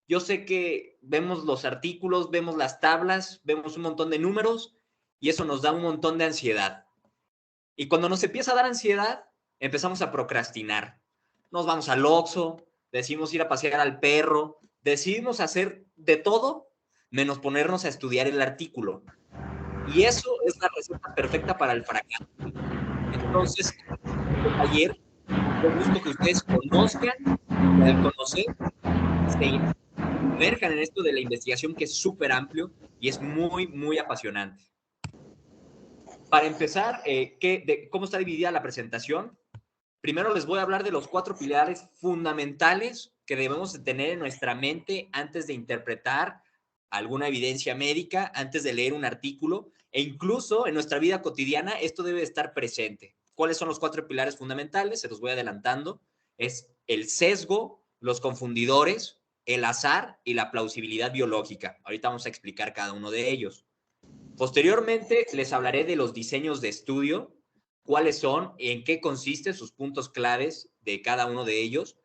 Yo sé que vemos los artículos, vemos las tablas, vemos un montón de números y eso nos da un montón de ansiedad. Y cuando nos empieza a dar ansiedad, empezamos a procrastinar. Nos vamos al Oxxo, decidimos ir a pasear al perro, decidimos hacer de todo menos ponernos a estudiar el artículo. Y eso es la receta perfecta para el fracaso. Entonces, en este taller, yo busco que ustedes conozcan y al conocer se sumerjan en esto de la investigación, que es súper amplio y es muy, muy apasionante. Para empezar, ¿cómo está dividida la presentación? Primero les voy a hablar de los 4 pilares fundamentales que debemos de tener en nuestra mente antes de interpretar alguna evidencia médica, antes de leer un artículo, e incluso en nuestra vida cotidiana esto debe estar presente. ¿Cuáles son los 4 pilares fundamentales? Se los voy adelantando. Es el sesgo, los confundidores, el azar y la plausibilidad biológica. Ahorita vamos a explicar cada uno de ellos. Posteriormente les hablaré de los diseños de estudio, cuáles son, en qué consisten sus puntos claves de cada uno de ellos.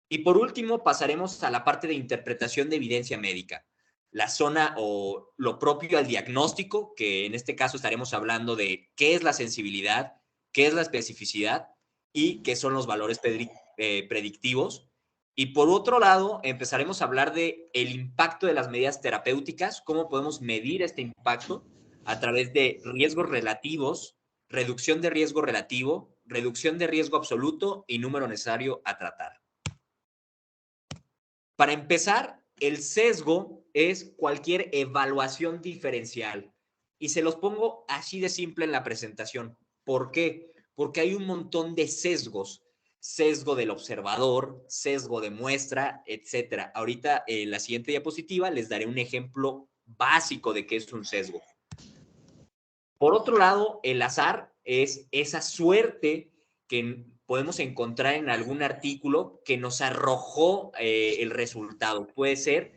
Y por último pasaremos a la parte de interpretación de evidencia médica, la zona o lo propio al diagnóstico, que en este caso estaremos hablando de qué es la sensibilidad, qué es la especificidad y qué son los valores predictivos. Y por otro lado, empezaremos a hablar de el impacto de las medidas terapéuticas, cómo podemos medir este impacto a través de riesgos relativos, reducción de riesgo relativo, reducción de riesgo absoluto y número necesario a tratar. Para empezar, el sesgo es cualquier evaluación diferencial. Y se los pongo así de simple en la presentación. ¿Por qué? Porque hay un montón de sesgos. Sesgo del observador, sesgo de muestra, etcétera. Ahorita en la siguiente diapositiva les daré un ejemplo básico de qué es un sesgo. Por otro lado, el azar es esa suerte que podemos encontrar en algún artículo que nos arrojó el resultado. Puede ser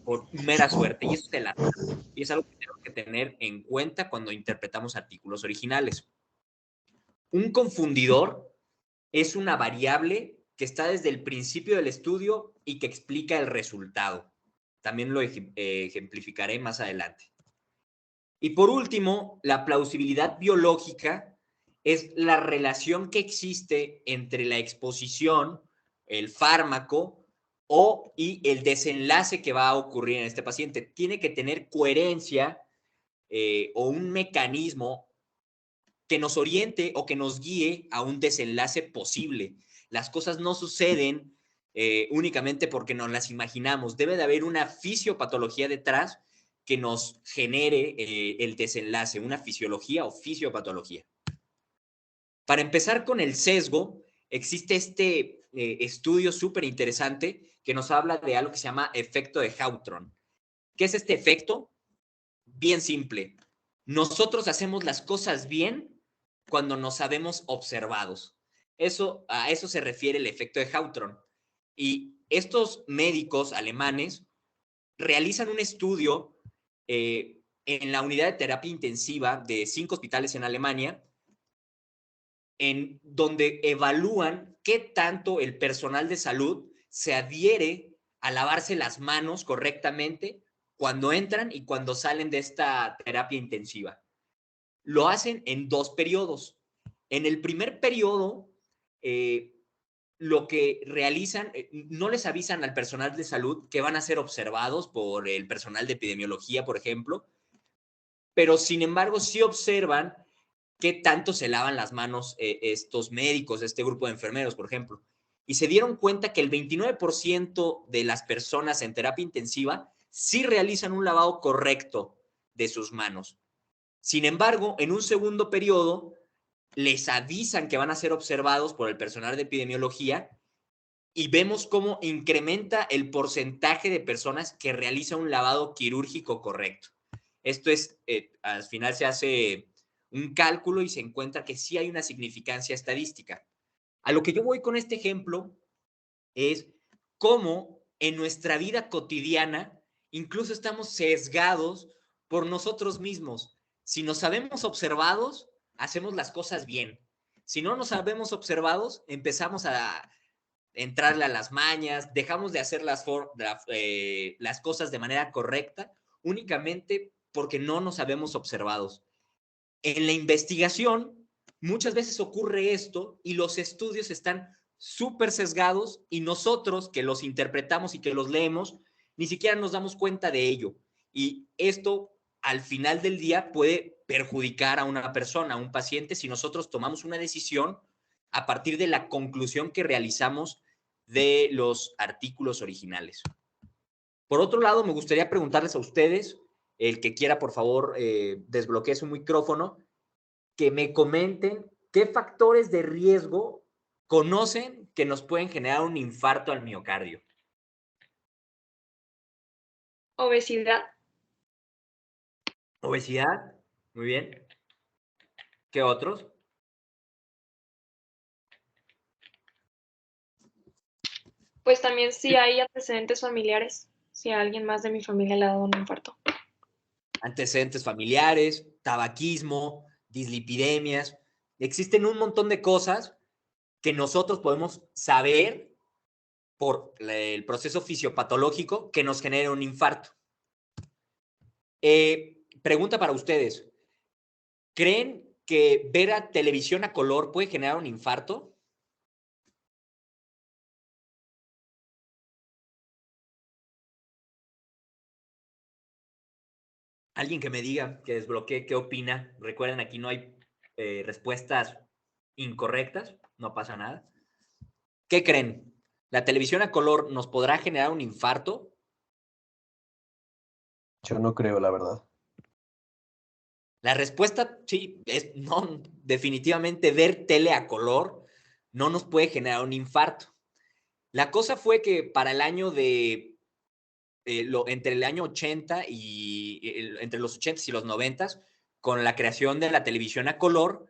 por mera suerte, y eso es el azar. Y es algo que tenemos que tener en cuenta cuando interpretamos artículos originales. Un confundidor es una variable que está desde el principio del estudio y que explica el resultado. También lo ejemplificaré más adelante. Y por último, la plausibilidad biológica es la relación que existe entre la exposición, el fármaco y el desenlace que va a ocurrir en este paciente. Tiene que tener coherencia o un mecanismo que nos oriente o que nos guíe a un desenlace posible. Las cosas no suceden únicamente porque nos las imaginamos. Debe de haber una fisiopatología detrás que nos genere el desenlace, una fisiología o fisiopatología. Para empezar con el sesgo, existe este estudio súper interesante que nos habla de algo que se llama efecto de Hawthorne. ¿Qué es este efecto? Bien simple. Nosotros hacemos las cosas bien cuando nos sabemos observados. A eso se refiere el efecto de Hawthorne. Y estos médicos alemanes realizan un estudio en la unidad de terapia intensiva de 5 hospitales en Alemania, en donde evalúan qué tanto el personal de salud se adhiere a lavarse las manos correctamente cuando entran y cuando salen de esta terapia intensiva. Lo hacen en 2 periodos. En el primer periodo, lo que realizan, no les avisan al personal de salud que van a ser observados por el personal de epidemiología, por ejemplo, pero sin embargo sí observan qué tanto se lavan las manos estos médicos, este grupo de enfermeros, por ejemplo. Y se dieron cuenta que el 29% de las personas en terapia intensiva sí realizan un lavado correcto de sus manos. Sin embargo, en un segundo periodo, les avisan que van a ser observados por el personal de epidemiología y vemos cómo incrementa el porcentaje de personas que realiza un lavado quirúrgico correcto. Esto es, al final se hace un cálculo y se encuentra que sí hay una significancia estadística. A lo que yo voy con este ejemplo es cómo en nuestra vida cotidiana incluso estamos sesgados por nosotros mismos. Si nos sabemos observados, hacemos las cosas bien. Si no nos sabemos observados, empezamos entrarle a las mañas, dejamos de hacer las cosas de manera correcta únicamente porque no nos habemos observados. En la investigación, muchas veces ocurre esto y los estudios están súper sesgados y nosotros que los interpretamos y que los leemos, ni siquiera nos damos cuenta de ello. Y esto al final del día puede perjudicar a una persona, a un paciente, si nosotros tomamos una decisión a partir de la conclusión que realizamos de los artículos originales. Por otro lado, me gustaría preguntarles a ustedes, el que quiera, por favor, desbloquee su micrófono, que me comenten qué factores de riesgo conocen que nos pueden generar un infarto al miocardio. Obesidad. Obesidad, muy bien. ¿Qué otros? Pues también si hay antecedentes familiares, si a alguien más de mi familia le ha dado un infarto. Antecedentes familiares, tabaquismo, dislipidemias. Existen un montón de cosas que nosotros podemos saber por el proceso fisiopatológico que nos genera un infarto. Pregunta para ustedes. ¿Creen que ver a televisión a color puede generar un infarto? Alguien que me diga, que desbloquee, qué opina. Recuerden, aquí no hay respuestas incorrectas, no pasa nada. ¿Qué creen? ¿La televisión a color nos podrá generar un infarto? Yo no creo, la verdad. La respuesta, sí, es no. Definitivamente ver tele a color no nos puede generar un infarto. La cosa fue que para el año de, entre el año 80 y, entre los 80 y los 90, con la creación de la televisión a color,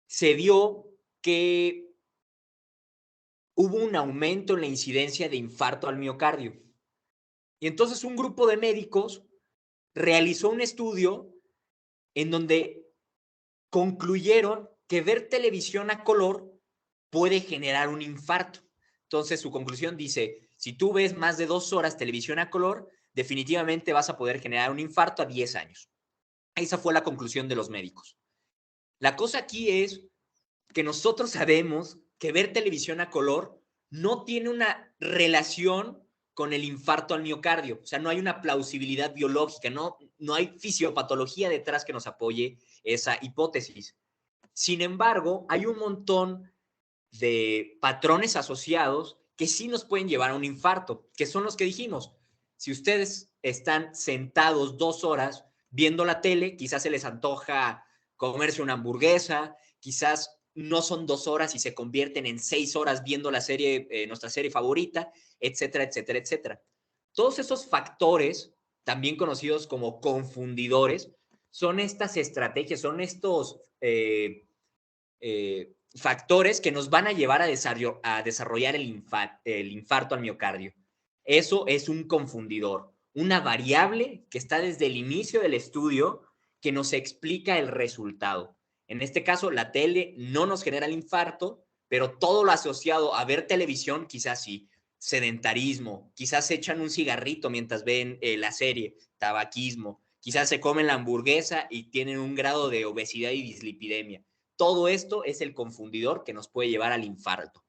se vio que hubo un aumento en la incidencia de infarto al miocardio. Y entonces un grupo de médicos realizó un estudio en donde concluyeron que ver televisión a color puede generar un infarto. Entonces su conclusión dice, si tú ves más de 2 horas televisión a color, definitivamente vas a poder generar un infarto a 10 años. Esa fue la conclusión de los médicos. La cosa aquí es que nosotros sabemos que ver televisión a color no tiene una relación con el infarto al miocardio. O sea, no hay una plausibilidad biológica, no hay fisiopatología detrás que nos apoye esa hipótesis. Sin embargo, hay un montón de patrones asociados que sí nos pueden llevar a un infarto, que son los que dijimos. Si ustedes están sentados 2 horas viendo la tele, quizás se les antoja comerse una hamburguesa, quizás no son 2 horas y se convierten en 6 horas viendo la serie, nuestra serie favorita, etcétera, etcétera, etcétera. Todos esos factores, también conocidos como confundidores, son estas estrategias, son estos factores que nos van a llevar a desarrollar el infarto al miocardio. Eso es un confundidor, una variable que está desde el inicio del estudio que nos explica el resultado. En este caso, la tele no nos genera el infarto, pero todo lo asociado a ver televisión, quizás sí, sedentarismo, quizás se echan un cigarrito mientras ven la serie, tabaquismo, quizás se comen la hamburguesa y tienen un grado de obesidad y dislipidemia. Todo esto es el confundidor que nos puede llevar al infarto.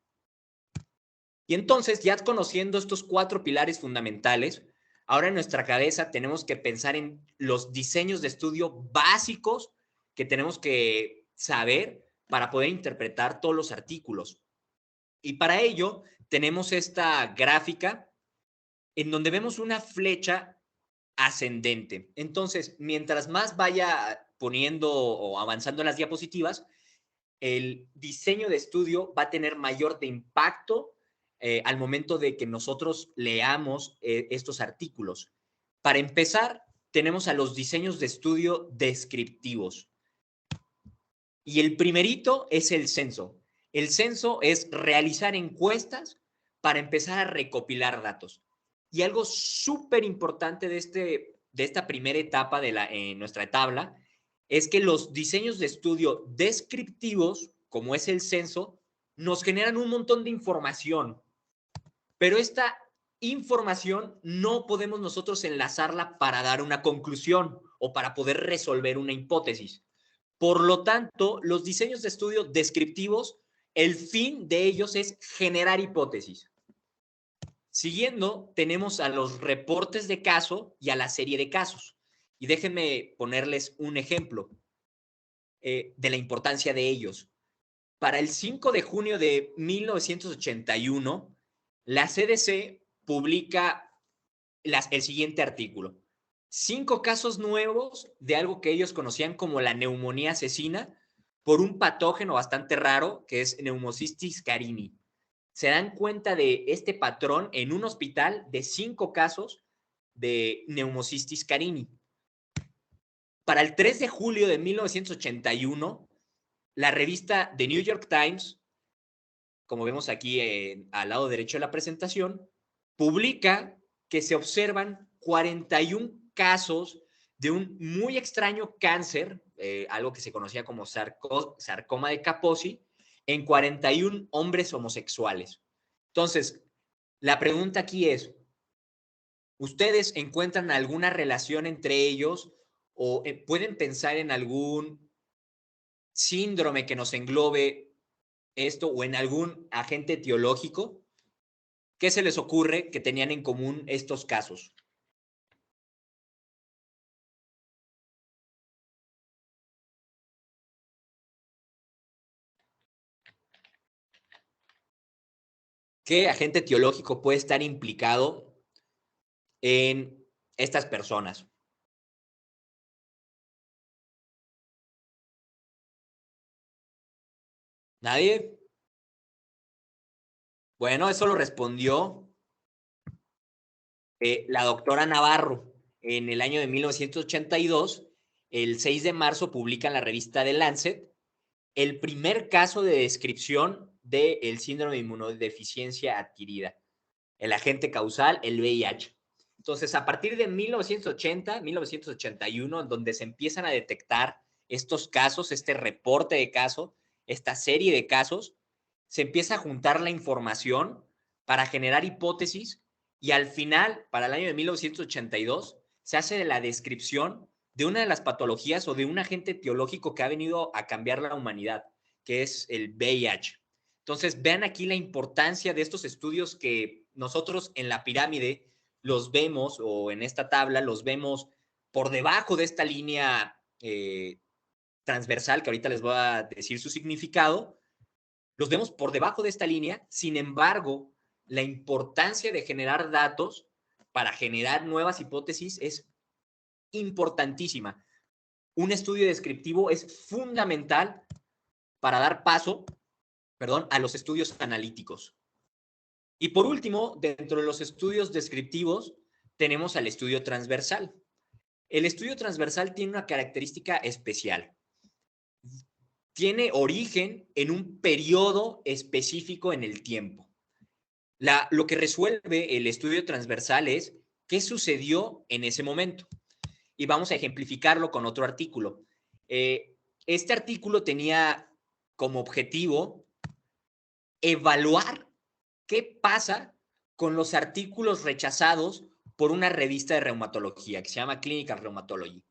Y entonces, ya conociendo estos 4 pilares fundamentales, ahora en nuestra cabeza tenemos que pensar en los diseños de estudio básicos que tenemos que saber para poder interpretar todos los artículos. Y para ello tenemos esta gráfica en donde vemos una flecha ascendente. Entonces, mientras más vaya poniendo o avanzando en las diapositivas, el diseño de estudio va a tener mayor de impacto al momento de que nosotros leamos estos artículos. Para empezar, tenemos a los diseños de estudio descriptivos. Y el primerito es el censo. El censo es realizar encuestas para empezar a recopilar datos. Y algo súper importante de esta primera etapa de nuestra tabla es que los diseños de estudio descriptivos, como es el censo, nos generan un montón de información. Pero esta información no podemos nosotros enlazarla para dar una conclusión o para poder resolver una hipótesis. Por lo tanto, los diseños de estudio descriptivos, el fin de ellos es generar hipótesis. Siguiendo, tenemos a los reportes de caso y a la serie de casos. Y déjenme ponerles un ejemplo de la importancia de ellos. Para el 5 de junio de 1981, la CDC publica el siguiente artículo. 5 casos nuevos de algo que ellos conocían como la neumonía asesina por un patógeno bastante raro que es Pneumocystis carini. Se dan cuenta de este patrón en un hospital de 5 casos de Pneumocystis carini. Para el 3 de julio de 1981, la revista The New York Times, como vemos aquí al lado derecho de la presentación, publica que se observan 41 casos de un muy extraño cáncer, algo que se conocía como sarcoma de Kaposi, en 41 hombres homosexuales. Entonces, la pregunta aquí es, ¿ustedes encuentran alguna relación entre ellos o pueden pensar en algún síndrome que nos englobe esto o en algún agente etiológico? ¿Qué se les ocurre que tenían en común estos casos? ¿Qué agente etiológico puede estar implicado en estas personas? ¿Nadie? Bueno, eso lo respondió la doctora Navarro en el año de 1982. El 6 de marzo publica en la revista The Lancet el primer caso de descripción del síndrome de inmunodeficiencia adquirida, el agente causal, el VIH. Entonces, a partir de 1980, 1981, en donde se empiezan a detectar estos casos, este reporte de casos, esta serie de casos, se empieza a juntar la información para generar hipótesis y al final, para el año de 1982, se hace la descripción de una de las patologías o de un agente etiológico que ha venido a cambiar la humanidad, que es el VIH. Entonces, vean aquí la importancia de estos estudios que nosotros en la pirámide los vemos, o en esta tabla los vemos por debajo de esta línea transversal, que ahorita les voy a decir su significado, los vemos por debajo de esta línea. Sin embargo, la importancia de generar datos para generar nuevas hipótesis es importantísima. Un estudio descriptivo es fundamental para dar paso, a los estudios analíticos. Y por último, dentro de los estudios descriptivos, tenemos al estudio transversal. El estudio transversal tiene una característica especial. Tiene origen en un periodo específico en el tiempo. Lo que resuelve el estudio transversal es qué sucedió en ese momento. Y vamos a ejemplificarlo con otro artículo. Este artículo tenía como objetivo evaluar qué pasa con los artículos rechazados por una revista de reumatología que se llama Clinical Rheumatology.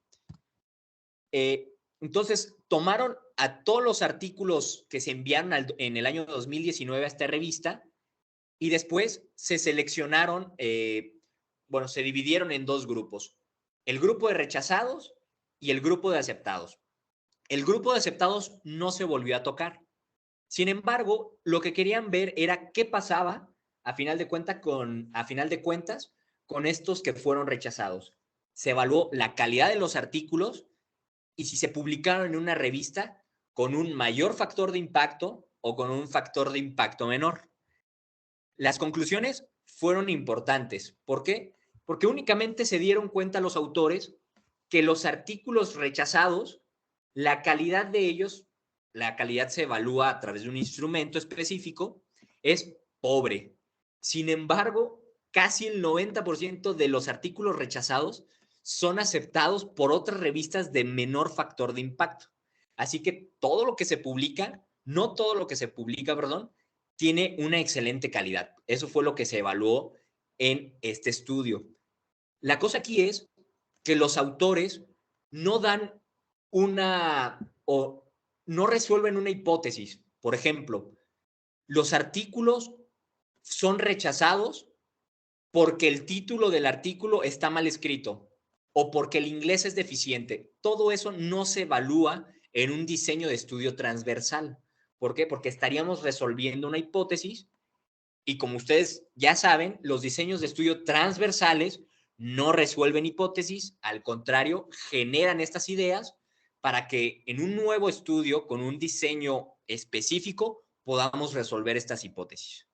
Entonces, tomaron a todos los artículos que se enviaron en el año 2019 a esta revista y después se seleccionaron, se dividieron en 2 grupos. El grupo de rechazados y el grupo de aceptados. El grupo de aceptados no se volvió a tocar. Sin embargo, lo que querían ver era qué pasaba a final de cuentas con estos que fueron rechazados. Se evaluó la calidad de los artículos y si se publicaron en una revista con un mayor factor de impacto o con un factor de impacto menor. Las conclusiones fueron importantes. ¿Por qué? Porque únicamente se dieron cuenta los autores que los artículos rechazados, la calidad de ellos, la calidad se evalúa a través de un instrumento específico, es pobre. Sin embargo, casi el 90% de los artículos rechazados son aceptados por otras revistas de menor factor de impacto. Así que todo lo que se publica, no todo lo que se publica, tiene una excelente calidad. Eso fue lo que se evaluó en este estudio. La cosa aquí es que los autores no dan o no resuelven una hipótesis. Por ejemplo, los artículos son rechazados porque el título del artículo está mal escrito o porque el inglés es deficiente. Todo eso no se evalúa en un diseño de estudio transversal. ¿Por qué? Porque estaríamos resolviendo una hipótesis y como ustedes ya saben, los diseños de estudio transversales no resuelven hipótesis, al contrario, generan estas ideas para que en un nuevo estudio con un diseño específico podamos resolver estas hipótesis.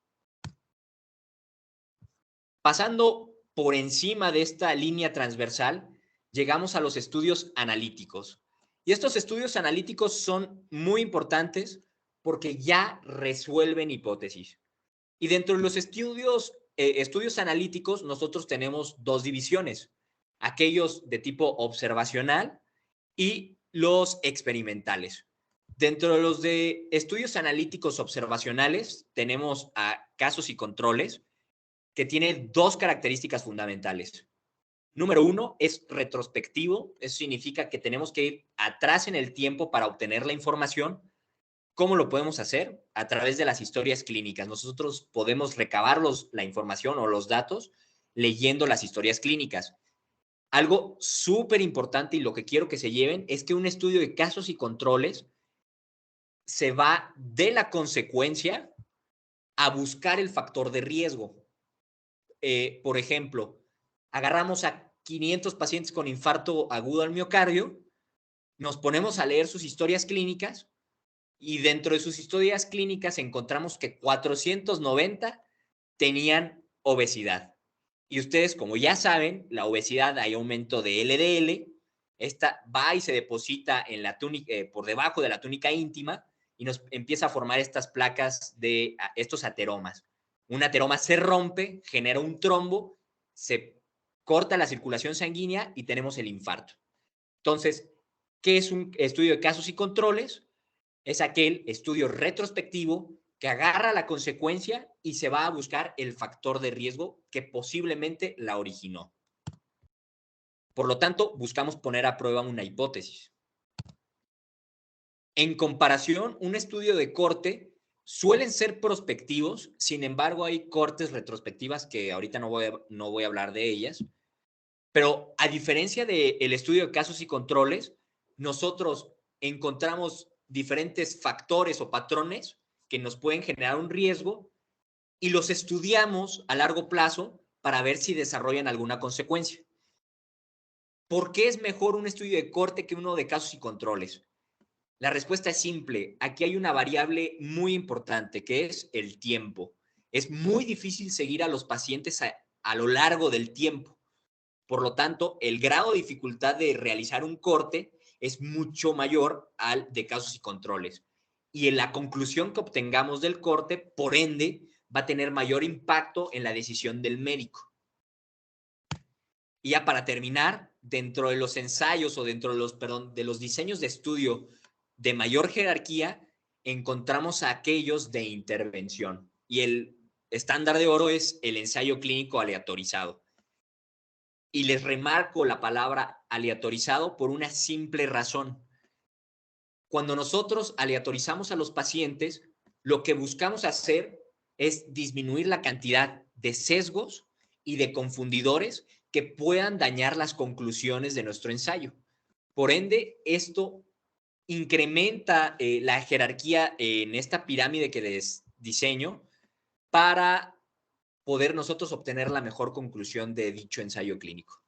Pasando por encima de esta línea transversal, llegamos a los estudios analíticos. Y estos estudios analíticos son muy importantes porque ya resuelven hipótesis. Y dentro de los estudios analíticos, nosotros tenemos dos divisiones, aquellos de tipo observacional y los experimentales. Dentro de los de estudios analíticos observacionales, tenemos a casos y controles, que tiene dos características fundamentales. Número uno, es retrospectivo. Eso significa que tenemos que ir atrás en el tiempo para obtener la información. ¿Cómo lo podemos hacer? A través de las historias clínicas. Nosotros podemos recabar la información o los datos leyendo las historias clínicas. Algo súper importante y lo que quiero que se lleven es que un estudio de casos y controles se va de la consecuencia a buscar el factor de riesgo. Por ejemplo, agarramos a 500 pacientes con infarto agudo al miocardio, nos ponemos a leer sus historias clínicas y dentro de sus historias clínicas encontramos que 490 tenían obesidad. Y ustedes, como ya saben, la obesidad hay aumento de LDL, esta va y se deposita en la túnica, por debajo de la túnica íntima y nos empieza a formar estas placas de estos ateromas. Un ateroma se rompe, genera un trombo, se corta la circulación sanguínea y tenemos el infarto. Entonces, ¿qué es un estudio de casos y controles? Es aquel estudio retrospectivo que agarra la consecuencia y se va a buscar el factor de riesgo que posiblemente la originó. Por lo tanto, buscamos poner a prueba una hipótesis. En comparación, un estudio de corte suelen ser prospectivos, sin embargo, hay cortes retrospectivas que ahorita no voy a hablar de ellas, pero a diferencia del estudio de casos y controles, nosotros encontramos diferentes factores o patrones que nos pueden generar un riesgo y los estudiamos a largo plazo para ver si desarrollan alguna consecuencia. ¿Por qué es mejor un estudio de corte que uno de casos y controles? La respuesta es simple. Aquí hay una variable muy importante que es el tiempo. Es muy difícil seguir a los pacientes a lo largo del tiempo. Por lo tanto, el grado de dificultad de realizar un corte es mucho mayor al de casos y controles. Y en la conclusión que obtengamos del corte, por ende, va a tener mayor impacto en la decisión del médico. Y ya para terminar, dentro de los ensayos o dentro de los diseños de estudio de mayor jerarquía, encontramos a aquellos de intervención. Y el estándar de oro es el ensayo clínico aleatorizado. Y les remarco la palabra aleatorizado por una simple razón. Cuando nosotros aleatorizamos a los pacientes, lo que buscamos hacer es disminuir la cantidad de sesgos y de confundidores que puedan dañar las conclusiones de nuestro ensayo. Por ende, esto incrementa la jerarquía en esta pirámide que les diseño para poder nosotros obtener la mejor conclusión de dicho ensayo clínico.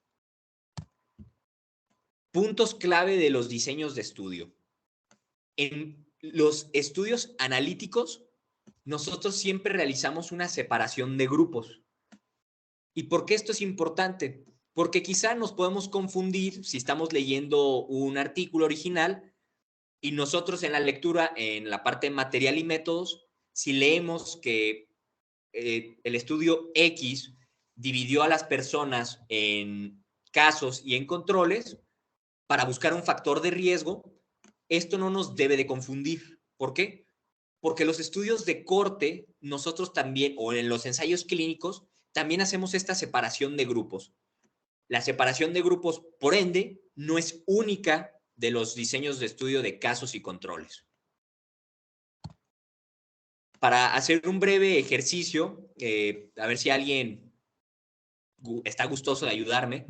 Puntos clave de los diseños de estudio. En los estudios analíticos, nosotros siempre realizamos una separación de grupos. ¿Y por qué esto es importante? Porque quizá nos podemos confundir si estamos leyendo un artículo original y nosotros en la lectura, en la parte material y métodos, si leemos que el estudio X dividió a las personas en casos y en controles para buscar un factor de riesgo, esto no nos debe de confundir. ¿Por qué? Porque los estudios de corte, nosotros también, o en los ensayos clínicos, también hacemos esta separación de grupos. La separación de grupos, por ende, no es única de los diseños de estudio de casos y controles. Para hacer un breve ejercicio, a ver si alguien está gustoso de ayudarme,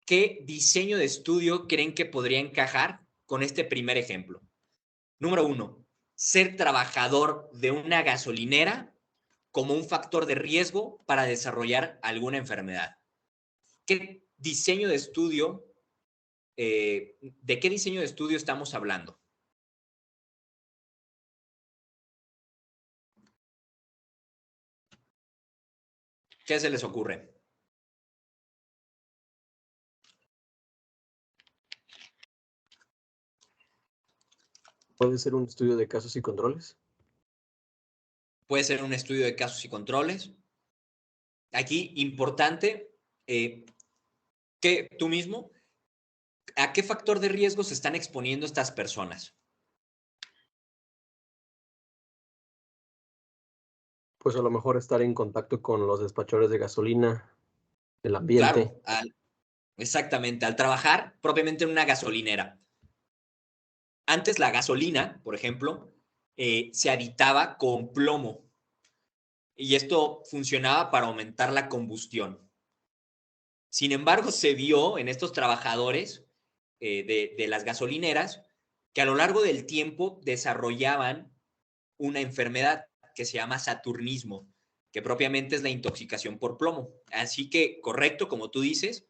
¿qué diseño de estudio creen que podría encajar con este primer ejemplo? Número 1, ser trabajador de una gasolinera como un factor de riesgo para desarrollar alguna enfermedad. ¿Qué diseño de estudio, de qué diseño de estudio estamos hablando? ¿Qué se les ocurre? ¿Puede ser un estudio de casos y controles? Puede ser un estudio de casos y controles. Aquí, importante, que tú mismo, ¿a qué factor de riesgo se están exponiendo estas personas? Pues a lo mejor estar en contacto con los despachadores de gasolina, el ambiente. Claro, exactamente, al trabajar propiamente en una gasolinera. Antes la gasolina, por ejemplo, se aditaba con plomo y esto funcionaba para aumentar la combustión. Sin embargo, se vio en estos trabajadores de las gasolineras que a lo largo del tiempo desarrollaban una enfermedad que se llama saturnismo, que propiamente es la intoxicación por plomo. Así que, correcto, como tú dices,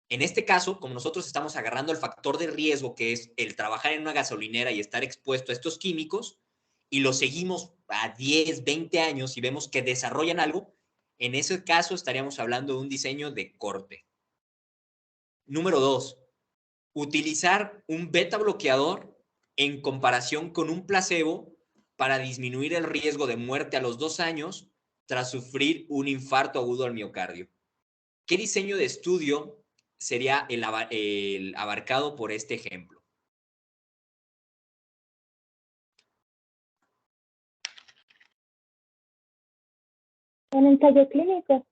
en este caso, como nosotros estamos agarrando el factor de riesgo, que es el trabajar en una gasolinera y estar expuesto a estos químicos, y lo seguimos a 10, 20 años y vemos que desarrollan algo, en ese caso estaríamos hablando de un diseño de corte. Número 2, utilizar un beta bloqueador en comparación con un placebo para disminuir el riesgo de muerte a los 2 años tras sufrir un infarto agudo al miocardio. ¿Qué diseño de estudio sería el abarcado por este ejemplo? Un ensayo clínico.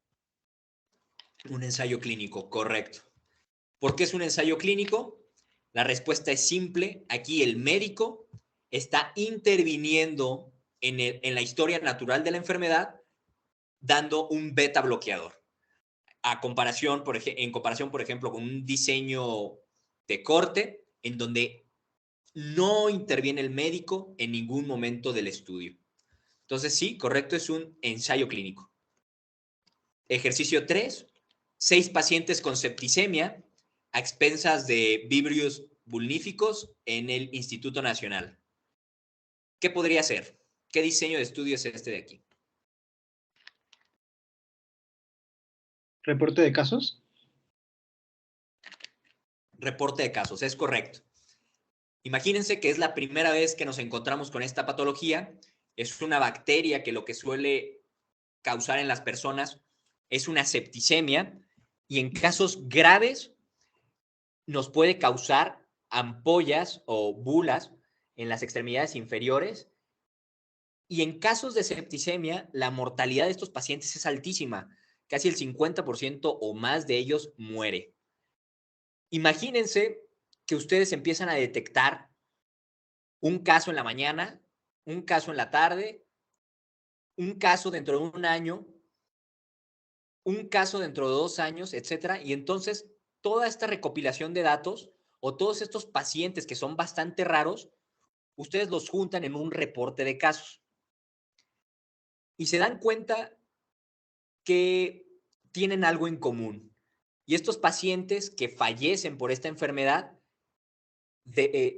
Un ensayo clínico, correcto. ¿Por qué es un ensayo clínico? La respuesta es simple. Aquí el médico está interviniendo en la historia natural de la enfermedad dando un beta bloqueador. En comparación, por ejemplo, con un diseño de corte en donde no interviene el médico en ningún momento del estudio. Entonces, sí, correcto, es un ensayo clínico. Ejercicio 3, 6 pacientes con septicemia a expensas de vibrios vulníficos en el Instituto Nacional. ¿Qué podría ser? ¿Qué diseño de estudio es este de aquí? ¿Reporte de casos? Reporte de casos, es correcto. Imagínense que es la primera vez que nos encontramos con esta patología. Es una bacteria que lo que suele causar en las personas es una septicemia y en casos graves nos puede causar ampollas o bulas en las extremidades inferiores. Y en casos de septicemia, la mortalidad de estos pacientes es altísima. Casi el 50% o más de ellos muere. Imagínense que ustedes empiezan a detectar un caso en la mañana, un caso en la tarde, un caso dentro de un año, un caso dentro de 2 años, etcétera. Y entonces toda esta recopilación de datos o todos estos pacientes que son bastante raros, ustedes los juntan en un reporte de casos. Y se dan cuenta que tienen algo en común. Y estos pacientes que fallecen por esta enfermedad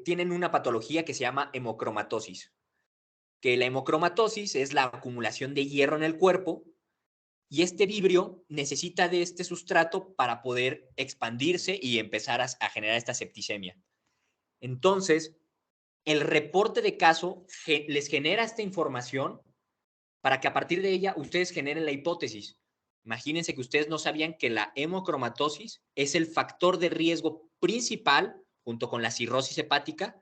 tienen una patología que se llama hemocromatosis. Que la hemocromatosis es la acumulación de hierro en el cuerpo y este vibrio necesita de este sustrato para poder expandirse y empezar a generar esta septicemia. Entonces, el reporte de caso les genera esta información para que a partir de ella ustedes generen la hipótesis. Imagínense que ustedes no sabían que la hemocromatosis es el factor de riesgo principal, junto con la cirrosis hepática,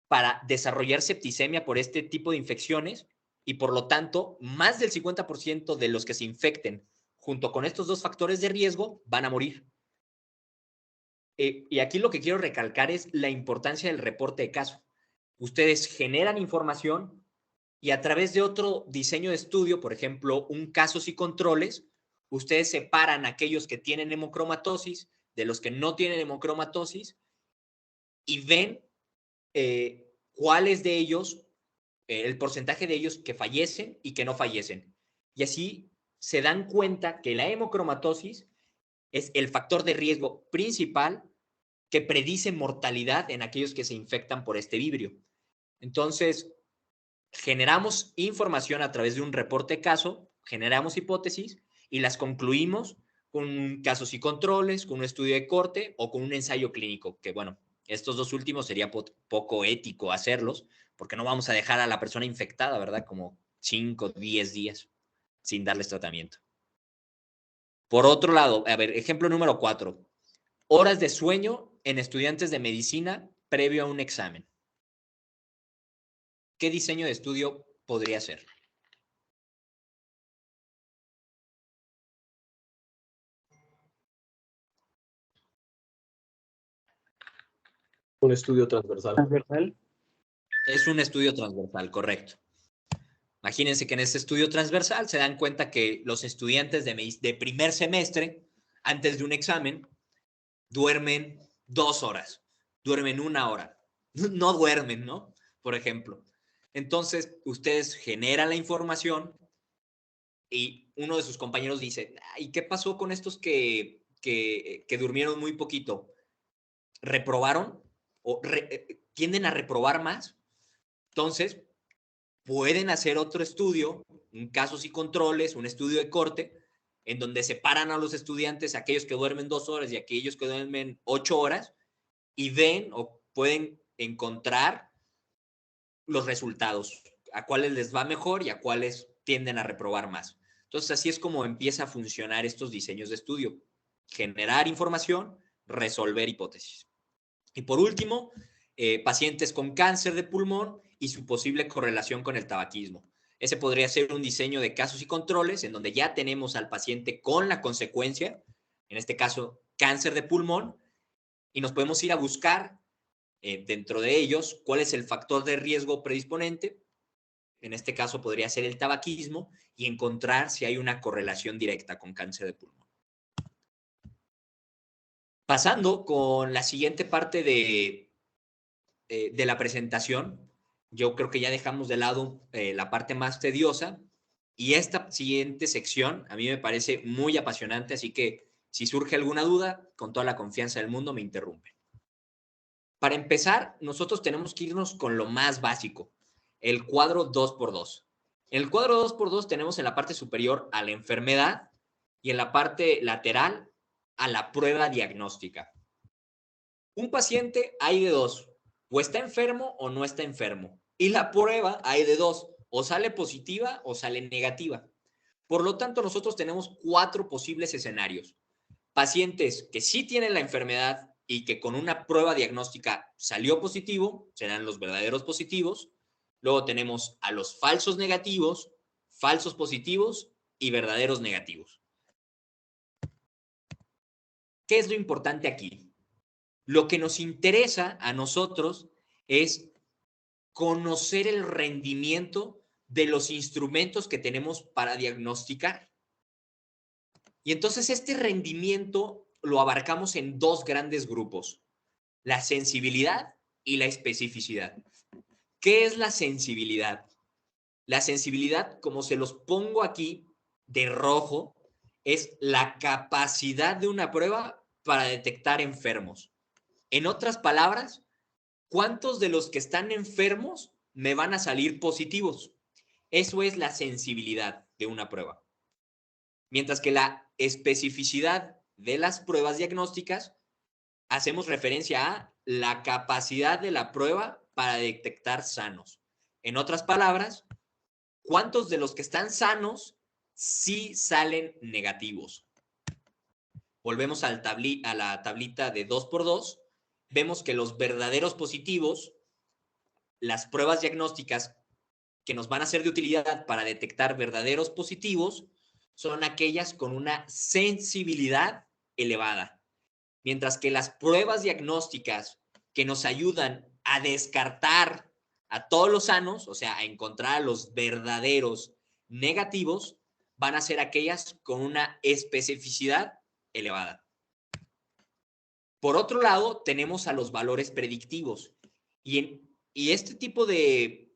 para desarrollar septicemia por este tipo de infecciones y por lo tanto, más del 50% de los que se infecten junto con estos dos factores de riesgo van a morir. Y aquí lo que quiero recalcar es la importancia del reporte de caso. Ustedes generan información y a través de otro diseño de estudio, por ejemplo, un casos y controles, ustedes separan a aquellos que tienen hemocromatosis de los que no tienen hemocromatosis y ven cuáles de ellos, el porcentaje de ellos que fallecen y que no fallecen. Y así se dan cuenta que la hemocromatosis es el factor de riesgo principal que predice mortalidad en aquellos que se infectan por este vibrio. Entonces, generamos información a través de un reporte caso, generamos hipótesis y las concluimos con casos y controles, con un estudio de corte o con un ensayo clínico, que bueno, estos dos últimos sería poco ético hacerlos, porque no vamos a dejar a la persona infectada, ¿verdad? Como 5, 10 días sin darles tratamiento. Por otro lado, a ver, ejemplo número 4, horas de sueño en estudiantes de medicina previo a un examen. ¿Qué diseño de estudio podría ser? Un estudio transversal. Es un estudio transversal, correcto. Imagínense que en este estudio transversal se dan cuenta que los estudiantes de primer semestre, antes de un examen, duermen 2 horas, duermen 1 hora, no duermen, ¿no? Por ejemplo. Entonces, ustedes generan la información y uno de sus compañeros dice, ¿y qué pasó con estos que durmieron muy poquito? ¿Reprobaron? ¿O tienden a reprobar más? Entonces, pueden hacer otro estudio, un casos y controles, un estudio de corte, en donde separan a los estudiantes, aquellos que duermen 2 horas y aquellos que duermen 8 horas, y ven o pueden encontrar los resultados, a cuáles les va mejor y a cuáles tienden a reprobar más. Entonces, así es como empieza a funcionar estos diseños de estudio. Generar información, resolver hipótesis. Y por último, pacientes con cáncer de pulmón y su posible correlación con el tabaquismo. Ese podría ser un diseño de casos y controles en donde ya tenemos al paciente con la consecuencia, en este caso cáncer de pulmón, y nos podemos ir a buscar dentro de ellos cuál es el factor de riesgo predisponente. En este caso podría ser el tabaquismo y encontrar si hay una correlación directa con cáncer de pulmón. Pasando con la siguiente parte de la presentación, yo creo que ya dejamos de lado la parte más tediosa y esta siguiente sección a mí me parece muy apasionante, así que si surge alguna duda, con toda la confianza del mundo me interrumpen. Para empezar, nosotros tenemos que irnos con lo más básico, el cuadro 2x2. En el cuadro 2x2 tenemos en la parte superior a la enfermedad y en la parte lateral a la prueba diagnóstica. Un paciente hay de dos, o está enfermo o no está enfermo. Y la prueba hay de dos, o sale positiva o sale negativa. Por lo tanto, nosotros tenemos 4 posibles escenarios. Pacientes que sí tienen la enfermedad y que con una prueba diagnóstica salió positivo, serán los verdaderos positivos. Luego tenemos a los falsos negativos, falsos positivos y verdaderos negativos. ¿Qué es lo importante aquí? Lo que nos interesa a nosotros es conocer el rendimiento de los instrumentos que tenemos para diagnosticar. Y entonces este rendimiento lo abarcamos en 2 grandes grupos, la sensibilidad y la especificidad. ¿Qué es la sensibilidad? La sensibilidad, como se los pongo aquí de rojo, es la capacidad de una prueba para detectar enfermos. En otras palabras, ¿cuántos de los que están enfermos me van a salir positivos? Eso es la sensibilidad de una prueba. Mientras que la especificidad de las pruebas diagnósticas hacemos referencia a la capacidad de la prueba para detectar sanos. En otras palabras, ¿cuántos de los que están sanos sí salen negativos? Volvemos a la tablita de 2x2. Vemos que los verdaderos positivos las pruebas diagnósticas que nos van a ser de utilidad para detectar verdaderos positivos son aquellas con una sensibilidad elevada, mientras que las pruebas diagnósticas que nos ayudan a descartar a todos los sanos, o sea, a encontrar a los verdaderos negativos, van a ser aquellas con una especificidad elevada. Por otro lado, tenemos a los valores predictivos. Y este tipo de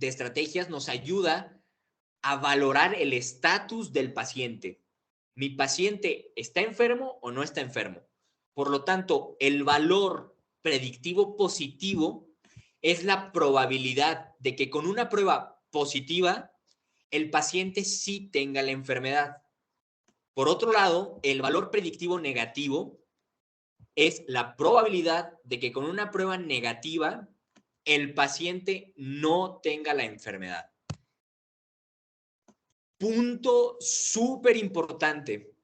estrategias nos ayuda a valorar el estatus del paciente. ¿Mi paciente está enfermo o no está enfermo? Por lo tanto, el valor predictivo positivo es la probabilidad de que con una prueba positiva el paciente sí tenga la enfermedad. Por otro lado, el valor predictivo negativo es la probabilidad de que con una prueba negativa el paciente no tenga la enfermedad. Punto súper importante.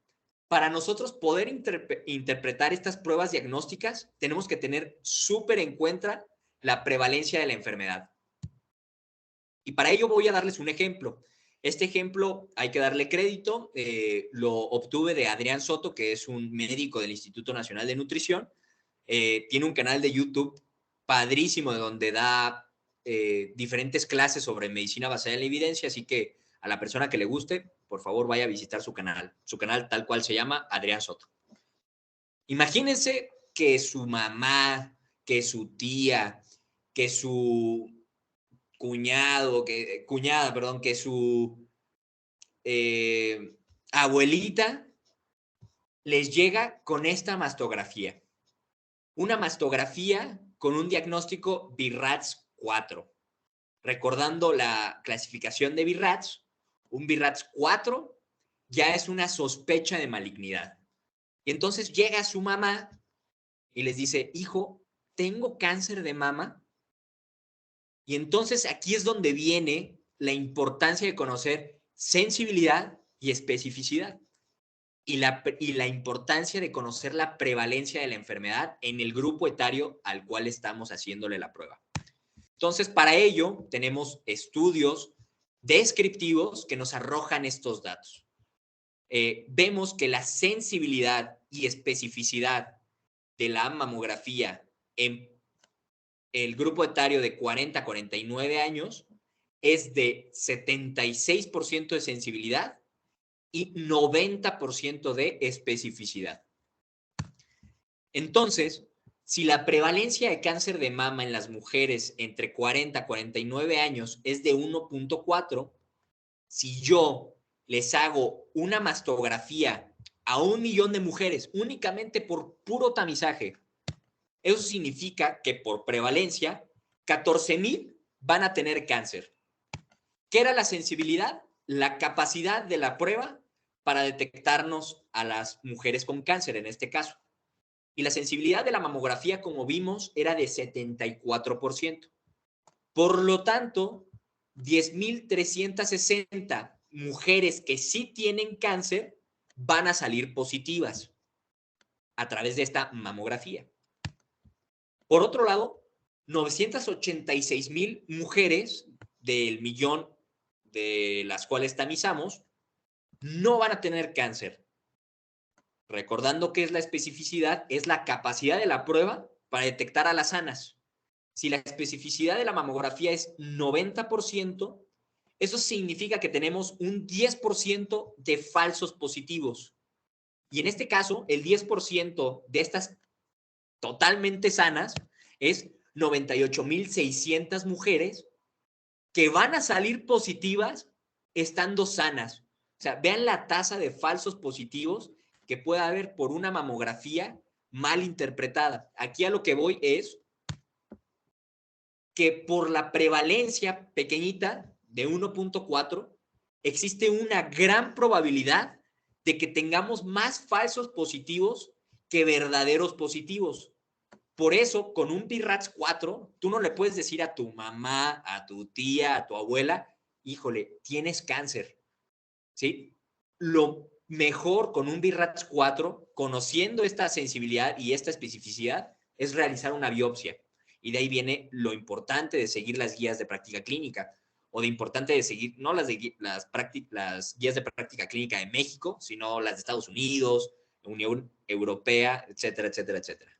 Para nosotros poder interpretar estas pruebas diagnósticas, tenemos que tener súper en cuenta la prevalencia de la enfermedad. Y para ello voy a darles un ejemplo. Este ejemplo hay que darle crédito, lo obtuve de Adrián Soto, que es un médico del Instituto Nacional de Nutrición. Tiene un canal de YouTube padrísimo de donde da diferentes clases sobre medicina basada en la evidencia, así que a la persona que le guste, por favor vaya a visitar su canal tal cual se llama Adrián Soto. Imagínense que su mamá, que su tía, que su que su abuelita les llega con esta mastografía. Una mastografía con un diagnóstico BIRATS 4. Recordando la clasificación de BIRATS, un BIRATS 4 ya es una sospecha de malignidad. Y entonces llega su mamá y les dice, hijo, ¿tengo cáncer de mama? Y entonces aquí es donde viene la importancia de conocer sensibilidad y especificidad. Y la importancia de conocer la prevalencia de la enfermedad en el grupo etario al cual estamos haciéndole la prueba. Entonces, para ello, tenemos estudios descriptivos que nos arrojan estos datos. Vemos que la sensibilidad y especificidad de la mamografía en el grupo etario de 40 a 49 años es de 76% de sensibilidad y 90% de especificidad. Entonces, si la prevalencia de cáncer de mama en las mujeres entre 40 a 49 años es de 1.4, si yo les hago una mastografía a 1 millón de mujeres únicamente por puro tamizaje, eso significa que por prevalencia, 14,000 van a tener cáncer. ¿Qué era la sensibilidad? La capacidad de la prueba para detectarnos a las mujeres con cáncer en este caso. Y la sensibilidad de la mamografía, como vimos, era de 74%. Por lo tanto, 10,360 mujeres que sí tienen cáncer van a salir positivas a través de esta mamografía. Por otro lado, 986,000 mujeres del millón de las cuales tamizamos no van a tener cáncer. Recordando que es la especificidad, es la capacidad de la prueba para detectar a las sanas. Si la especificidad de la mamografía es 90%, eso significa que tenemos un 10% de falsos positivos. Y en este caso, el 10% de estas totalmente sanas es 98,600 mujeres que van a salir positivas estando sanas. O sea, vean la tasa de falsos positivos que puede haber por una mamografía mal interpretada. Aquí a lo que voy es que por la prevalencia pequeñita de 1.4 existe una gran probabilidad de que tengamos más falsos positivos que verdaderos positivos. Por eso, con un BIRATS 4, tú no le puedes decir a tu mamá, a tu tía, a tu abuela, híjole, tienes cáncer, ¿sí? Lo mejor con un BIRATS 4, conociendo esta sensibilidad y esta especificidad, es realizar una biopsia. Y de ahí viene lo importante de seguir las guías de práctica clínica, o de importante de seguir, no las guías de práctica clínica de México, sino las de Estados Unidos, Unión Europea, etcétera, etcétera, etcétera.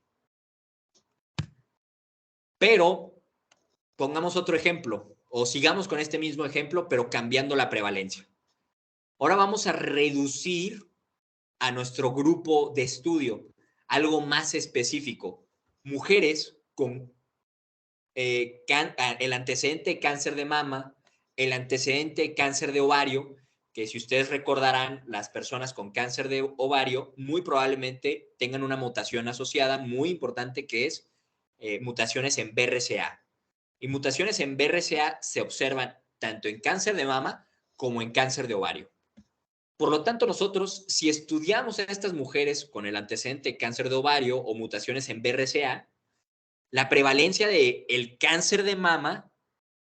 Pero pongamos otro ejemplo, o sigamos con este mismo ejemplo, pero cambiando la prevalencia. Ahora vamos a reducir a nuestro grupo de estudio algo más específico. Mujeres con el antecedente de cáncer de mama, el antecedente de cáncer de ovario, que si ustedes recordarán, las personas con cáncer de ovario muy probablemente tengan una mutación asociada muy importante que es mutaciones en BRCA. Y mutaciones en BRCA se observan tanto en cáncer de mama como en cáncer de ovario. Por lo tanto, nosotros, si estudiamos a estas mujeres con el antecedente de cáncer de ovario o mutaciones en BRCA, la prevalencia del cáncer de mama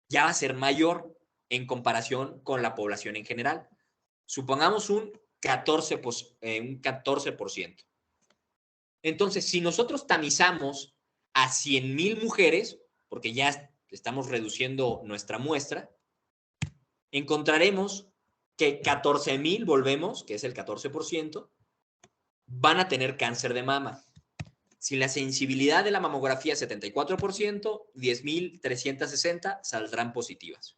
ya va a ser mayor en comparación con la población en general. Supongamos un 14%. Entonces, si nosotros tamizamos a 100,000 mujeres, porque ya estamos reduciendo nuestra muestra, encontraremos que 14,000, volvemos, que es el 14%, van a tener cáncer de mama. Si la sensibilidad de la mamografía es 74%, 10,360 saldrán positivas.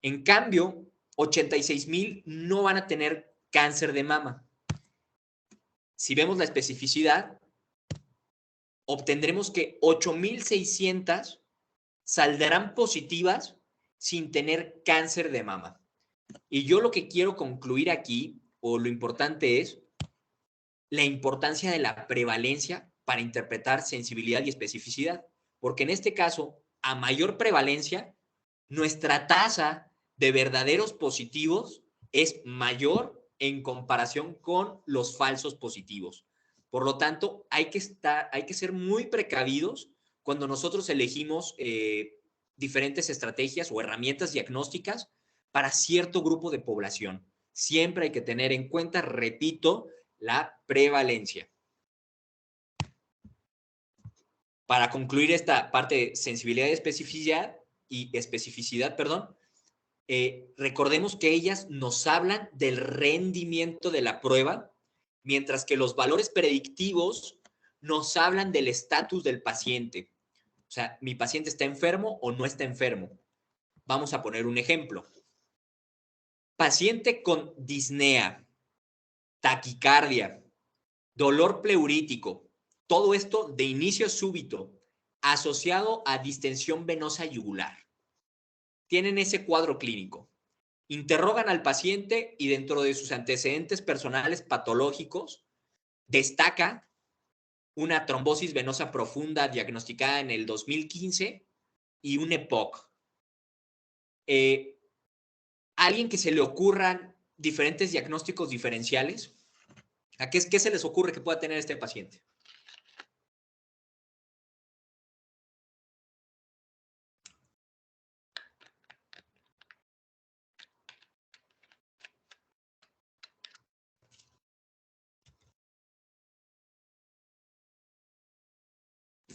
En cambio, 86,000 no van a tener cáncer de mama. Si vemos la especificidad, obtendremos que 8,600 saldrán positivas sin tener cáncer de mama. Y yo lo que quiero concluir aquí, o lo importante es la importancia de la prevalencia para interpretar sensibilidad y especificidad. Porque en este caso, a mayor prevalencia, nuestra tasa de verdaderos positivos es mayor en comparación con los falsos positivos. Por lo tanto, hay que ser muy precavidos cuando nosotros elegimos diferentes estrategias o herramientas diagnósticas para cierto grupo de población. Siempre hay que tener en cuenta, repito, la prevalencia. Para concluir esta parte de sensibilidad y especificidad, recordemos que ellas nos hablan del rendimiento de la prueba, mientras que los valores predictivos nos hablan del estatus del paciente. O sea, ¿mi paciente está enfermo o no está enfermo? Vamos a poner un ejemplo. Paciente con disnea, taquicardia, dolor pleurítico, todo esto de inicio súbito, asociado a distensión venosa yugular. Tienen ese cuadro clínico. Interrogan al paciente y dentro de sus antecedentes personales patológicos, destaca una trombosis venosa profunda diagnosticada en el 2015 y un EPOC. ¿Alguien que se le ocurran diferentes diagnósticos diferenciales? ¿A qué se les ocurre que pueda tener este paciente?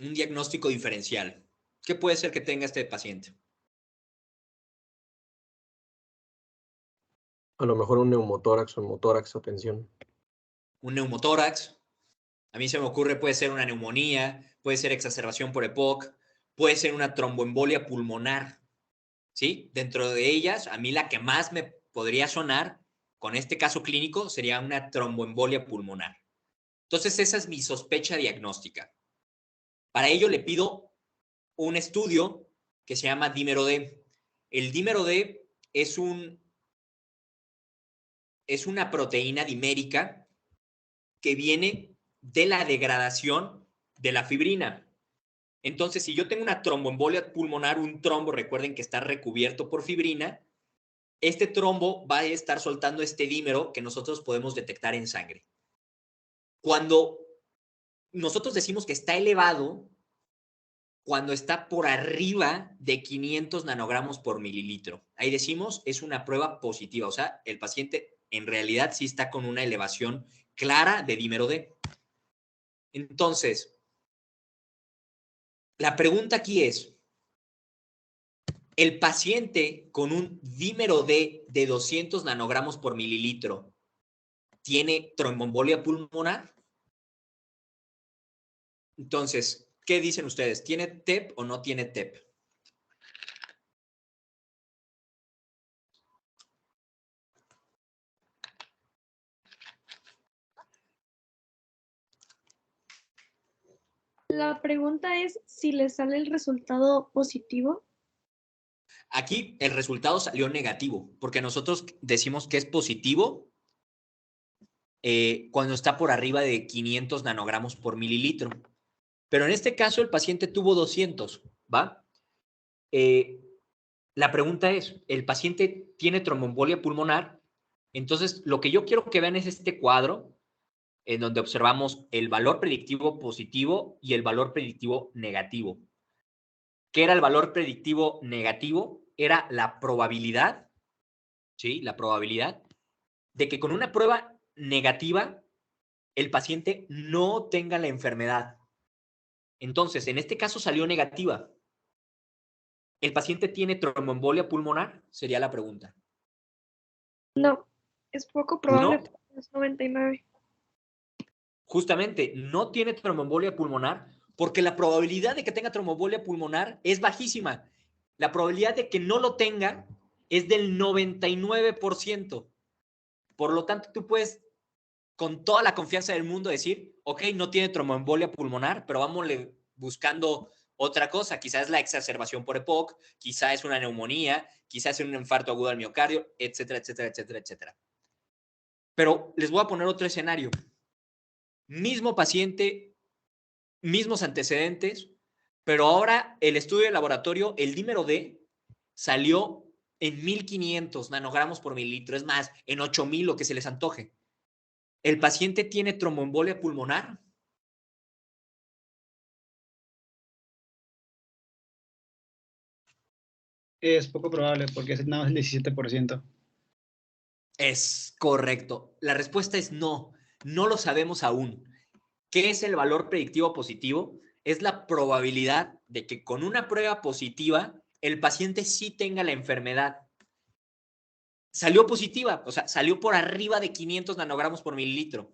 Un diagnóstico diferencial. ¿Qué puede ser que tenga este paciente? A lo mejor un neumotórax o hemotórax o tensión. Un neumotórax. A mí se me ocurre, puede ser una neumonía, puede ser exacerbación por EPOC, puede ser una tromboembolia pulmonar. ¿Sí? Dentro de ellas, a mí la que más me podría sonar con este caso clínico sería una tromboembolia pulmonar. Entonces, esa es mi sospecha diagnóstica. Para ello le pido un estudio que se llama dímero D. El dímero D es una proteína dimérica que viene de la degradación de la fibrina. Entonces, si yo tengo una tromboembolia pulmonar, un trombo, recuerden que está recubierto por fibrina, este trombo va a estar soltando este dímero que nosotros podemos detectar en sangre. Cuando nosotros decimos que está elevado, cuando está por arriba de 500 nanogramos por mililitro. Ahí decimos, es una prueba positiva, o sea, el paciente en realidad sí está con una elevación clara de dímero D. Entonces, La pregunta aquí es, ¿el paciente con un dímero D de 200 nanogramos por mililitro tiene tromboembolia pulmonar? Entonces, ¿qué dicen ustedes? ¿Tiene TEP o no tiene TEP? La pregunta es si le sale el resultado positivo. Aquí el resultado salió negativo, porque nosotros decimos que es positivo cuando está por arriba de 500 nanogramos por mililitro. Pero en este caso el paciente tuvo 200, ¿va? La pregunta es, ¿el paciente tiene tromboembolia pulmonar? Entonces, lo que yo quiero que vean es este cuadro en donde observamos el valor predictivo positivo y el valor predictivo negativo. ¿Qué era el valor predictivo negativo? Era la probabilidad, ¿sí? La probabilidad de que con una prueba negativa el paciente no tenga la enfermedad. Entonces, en este caso salió negativa. ¿El paciente tiene tromboembolia pulmonar? Sería la pregunta. No, es poco probable, No, es 99. justamente no tiene tromboembolia pulmonar porque la probabilidad de que tenga tromboembolia pulmonar es bajísima. La probabilidad de que no lo tenga es del 99%. Por lo tanto, tú puedes con toda la confianza del mundo decir, ok, no tiene tromboembolia pulmonar, pero vámonos buscando otra cosa. Quizás es la exacerbación por EPOC, quizás es una neumonía, quizás es un infarto agudo al miocardio, etcétera, etcétera, etcétera, etcétera. Pero les voy a poner otro escenario. Mismo paciente, mismos antecedentes, pero ahora el estudio de laboratorio, el dímero D, salió en 1500 nanogramos por mililitro, es más, en 8000, lo que se les antoje. ¿El paciente tiene tromboembolia pulmonar? Es poco probable porque es nada más el 17%. Es correcto. La respuesta es no. No lo sabemos aún. ¿Qué es el valor predictivo positivo? Es la probabilidad de que con una prueba positiva el paciente sí tenga la enfermedad. Salió positiva, o sea, salió por arriba de 500 nanogramos por mililitro.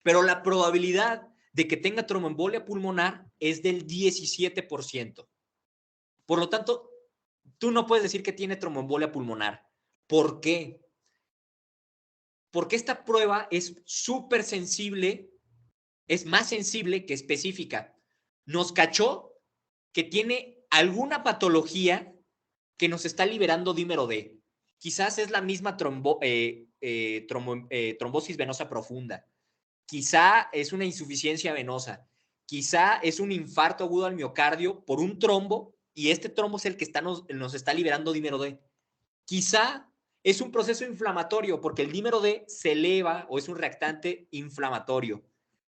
Pero la probabilidad de que tenga tromboembolia pulmonar es del 17%. Por lo tanto, tú no puedes decir que tiene tromboembolia pulmonar. ¿Por qué? Porque esta prueba es súper sensible, es más sensible que específica. Nos cachó que tiene alguna patología que nos está liberando dímero D. Quizás es la misma trombosis venosa profunda. Quizá es una insuficiencia venosa. Quizá es un infarto agudo al miocardio por un trombo y este trombo es el que nos está liberando dímero D. Quizá es un proceso inflamatorio porque el dímero D se eleva o es un reactante inflamatorio.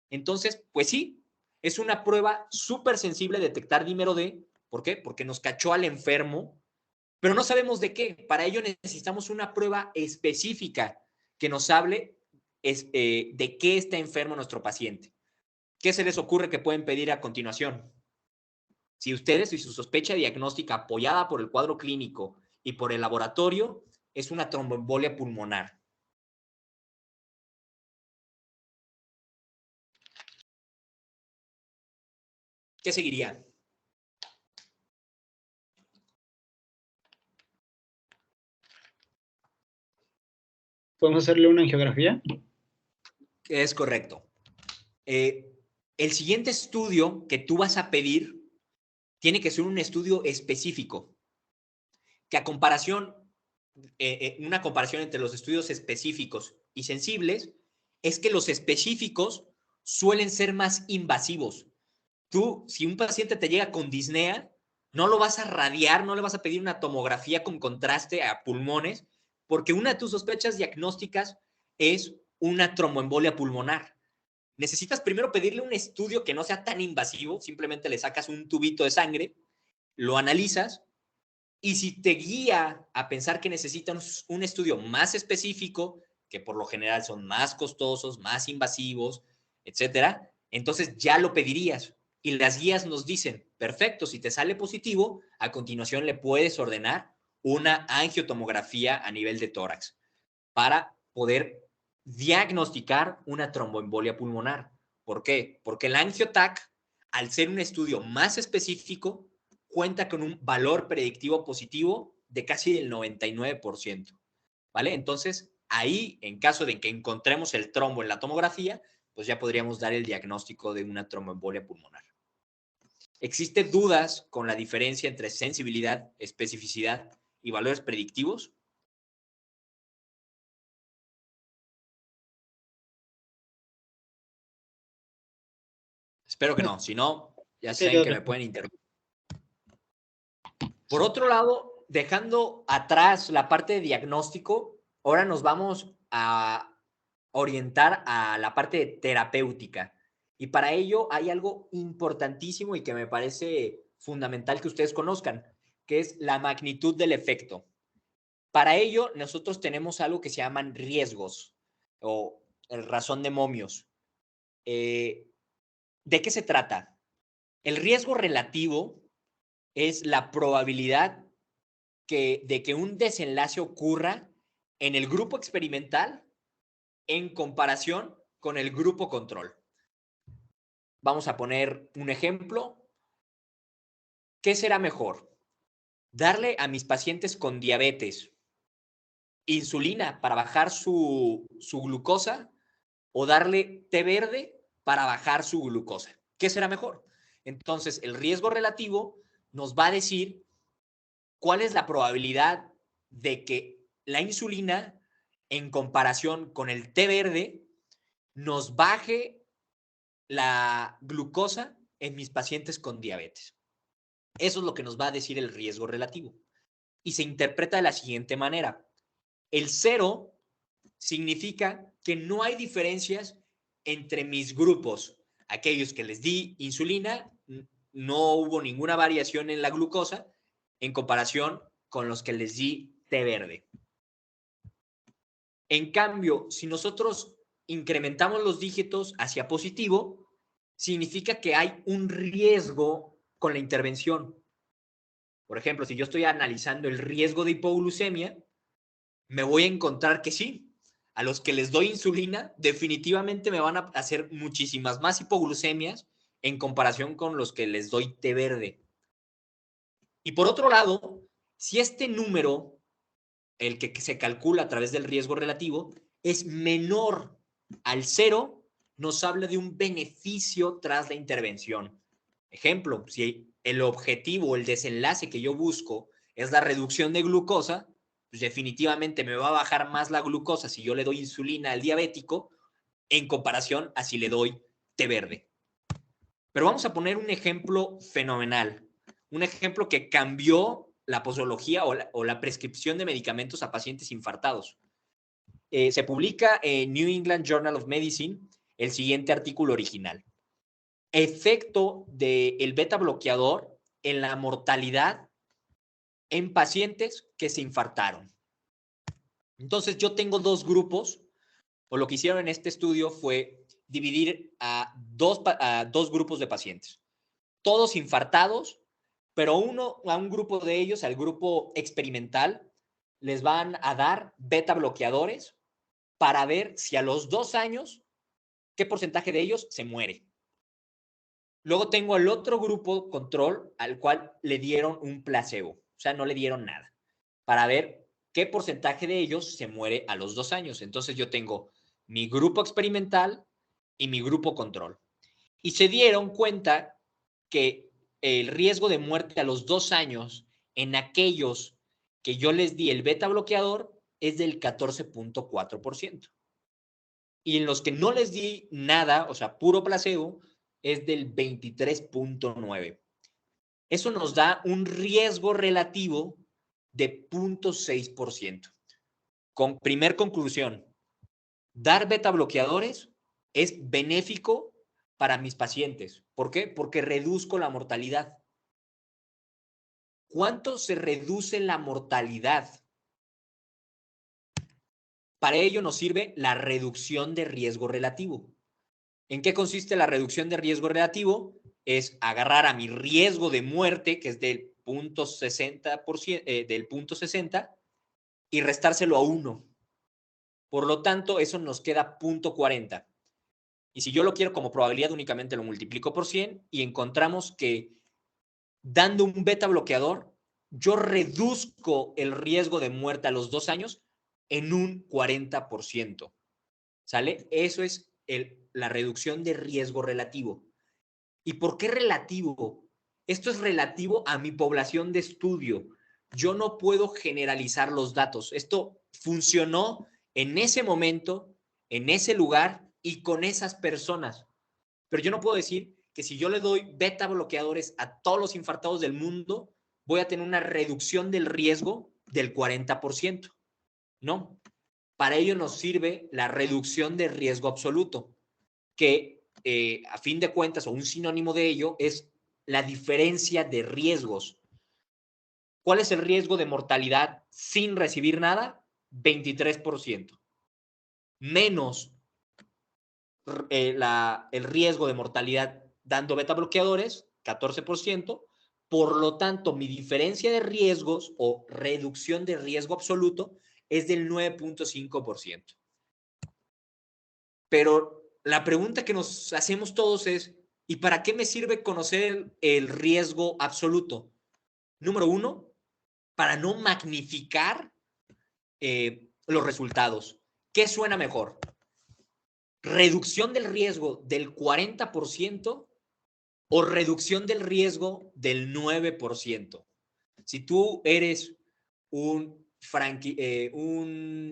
Entonces, pues sí, es una prueba súper sensible detectar dímero D. ¿Por qué? Porque nos cachó al enfermo, pero no sabemos de qué. Para ello necesitamos una prueba específica que nos hable de qué está enfermo nuestro paciente. ¿Qué se les ocurre que pueden pedir a continuación? Si ustedes y su sospecha diagnóstica apoyada por el cuadro clínico y por el laboratorio es una tromboembolia pulmonar. ¿Qué seguiría? ¿Podemos hacerle una angiografía? Es correcto. El siguiente estudio que tú vas a pedir tiene que ser un estudio específico, que a comparación, una comparación entre los estudios específicos y sensibles, es que los específicos suelen ser más invasivos. Tú, si un paciente te llega con disnea, no lo vas a radiar, no le vas a pedir una tomografía con contraste a pulmones, porque una de tus sospechas diagnósticas es una tromboembolia pulmonar. Necesitas primero pedirle un estudio que no sea tan invasivo, simplemente le sacas un tubito de sangre, lo analizas, y si te guía a pensar que necesitas un estudio más específico, que por lo general son más costosos, más invasivos, etcétera, entonces ya lo pedirías. Y las guías nos dicen, perfecto, si te sale positivo, a continuación le puedes ordenar una angiotomografía a nivel de tórax para poder diagnosticar una tromboembolia pulmonar. ¿Por qué? Porque el AngioTAC, al ser un estudio más específico, cuenta con un valor predictivo positivo de casi el 99%. ¿Vale? Entonces, ahí, en caso de que encontremos el trombo en la tomografía, pues ya podríamos dar el diagnóstico de una tromboembolia pulmonar. ¿Existen dudas con la diferencia entre sensibilidad, especificidad y valores predictivos? Espero que no, si no, ya saben que me pueden interrumpir. Por otro lado, dejando atrás la parte de diagnóstico, ahora nos vamos a orientar a la parte terapéutica. Y para ello hay algo importantísimo y que me parece fundamental que ustedes conozcan, que es la magnitud del efecto. Para ello, nosotros tenemos algo que se llaman riesgos o razón de momios. ¿De qué se trata? El riesgo relativo es la probabilidad de que un desenlace ocurra en el grupo experimental en comparación con el grupo control. Vamos a poner un ejemplo. ¿Qué será mejor? ¿Darle a mis pacientes con diabetes insulina para bajar su glucosa o darle té verde para bajar su glucosa? ¿Qué será mejor? Entonces, el riesgo relativo nos va a decir cuál es la probabilidad de que la insulina, en comparación con el té verde, nos baje la glucosa en mis pacientes con diabetes. Eso es lo que nos va a decir el riesgo relativo. Y se interpreta de la siguiente manera. El 0 significa que no hay diferencias entre mis grupos. Aquellos que les di insulina, no hubo ninguna variación en la glucosa en comparación con los que les di té verde. En cambio, si nosotros incrementamos los dígitos hacia positivo, significa que hay un riesgo con la intervención. Por ejemplo, si yo estoy analizando el riesgo de hipoglucemia, me voy a encontrar que sí, a los que les doy insulina definitivamente me van a hacer muchísimas más hipoglucemias en comparación con los que les doy té verde. Y por otro lado, si este número, el que se calcula a través del riesgo relativo, es menor al 0, nos habla de un beneficio tras la intervención. Ejemplo, si el objetivo, el desenlace que yo busco es la reducción de glucosa, pues definitivamente me va a bajar más la glucosa si yo le doy insulina al diabético en comparación a si le doy té verde. Pero vamos a poner un ejemplo fenomenal, un ejemplo que cambió la posología o la prescripción de medicamentos a pacientes infartados. Se publica en New England Journal of Medicine el siguiente artículo original. Efecto del beta bloqueador en la mortalidad en pacientes que se infartaron. Entonces, yo tengo dos grupos, o lo que hicieron en este estudio fue dividir a dos grupos de pacientes. Todos infartados, pero a un grupo de ellos, al grupo experimental, les van a dar beta bloqueadores para ver si a los 2 años, qué porcentaje de ellos se muere. Luego tengo el otro grupo control al cual le dieron un placebo, o sea, no le dieron nada, para ver qué porcentaje de ellos se muere a los 2 años. Entonces yo tengo mi grupo experimental y mi grupo control. Y se dieron cuenta que el riesgo de muerte a los 2 años en aquellos que yo les di el beta bloqueador es del 14.4%. Y en los que no les di nada, o sea, puro placebo, es del 23.9%. Eso nos da un riesgo relativo de 0.6%. Primer conclusión, dar beta bloqueadores es benéfico para mis pacientes. ¿Por qué? Porque reduzco la mortalidad. ¿Cuánto se reduce la mortalidad? Para ello nos sirve la reducción de riesgo relativo. ¿En qué consiste la reducción de riesgo relativo? es agarrar a mi riesgo de muerte, que es del 0.60%, del 0.60, y restárselo a 1. Por lo tanto, eso nos queda 0.40. Y si yo lo quiero como probabilidad, únicamente lo multiplico por 100 y encontramos que dando un beta bloqueador, yo reduzco el riesgo de muerte a los 2 años en un 40%. ¿Sale? Eso es la reducción de riesgo relativo. ¿Y por qué relativo? Esto es relativo a mi población de estudio. Yo no puedo generalizar los datos. Esto funcionó en ese momento, en ese lugar y con esas personas. Pero yo no puedo decir que si yo le doy beta bloqueadores a todos los infartados del mundo, voy a tener una reducción del riesgo del 40%. No. Para ello nos sirve la reducción de riesgo absoluto, que a fin de cuentas, o un sinónimo de ello, es la diferencia de riesgos. ¿Cuál es el riesgo de mortalidad sin recibir nada? 23%. Menos el riesgo de mortalidad dando beta bloqueadores, 14%. Por lo tanto, mi diferencia de riesgos o reducción de riesgo absoluto es del 9.5%. Pero la pregunta que nos hacemos todos es, ¿y para qué me sirve conocer el riesgo absoluto? Número 1, para no magnificar los resultados. ¿Qué suena mejor? ¿Reducción del riesgo del 40% o reducción del riesgo del 9%? Si tú eres un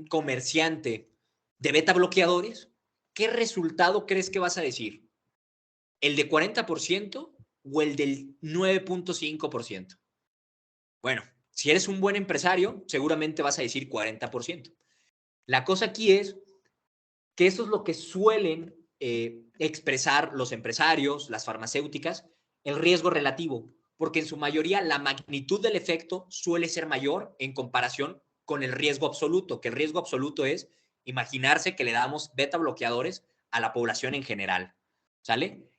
comerciante de beta bloqueadores, ¿qué resultado crees que vas a decir? ¿El de 40% o el del 9.5%? Bueno, si eres un buen empresario, seguramente vas a decir 40%. La cosa aquí es que eso es lo que suelen expresar los empresarios, las farmacéuticas, el riesgo relativo, porque en su mayoría la magnitud del efecto suele ser mayor en comparación con el riesgo absoluto, que el riesgo absoluto es imaginarse que le damos beta bloqueadores a la población en general, ¿sale?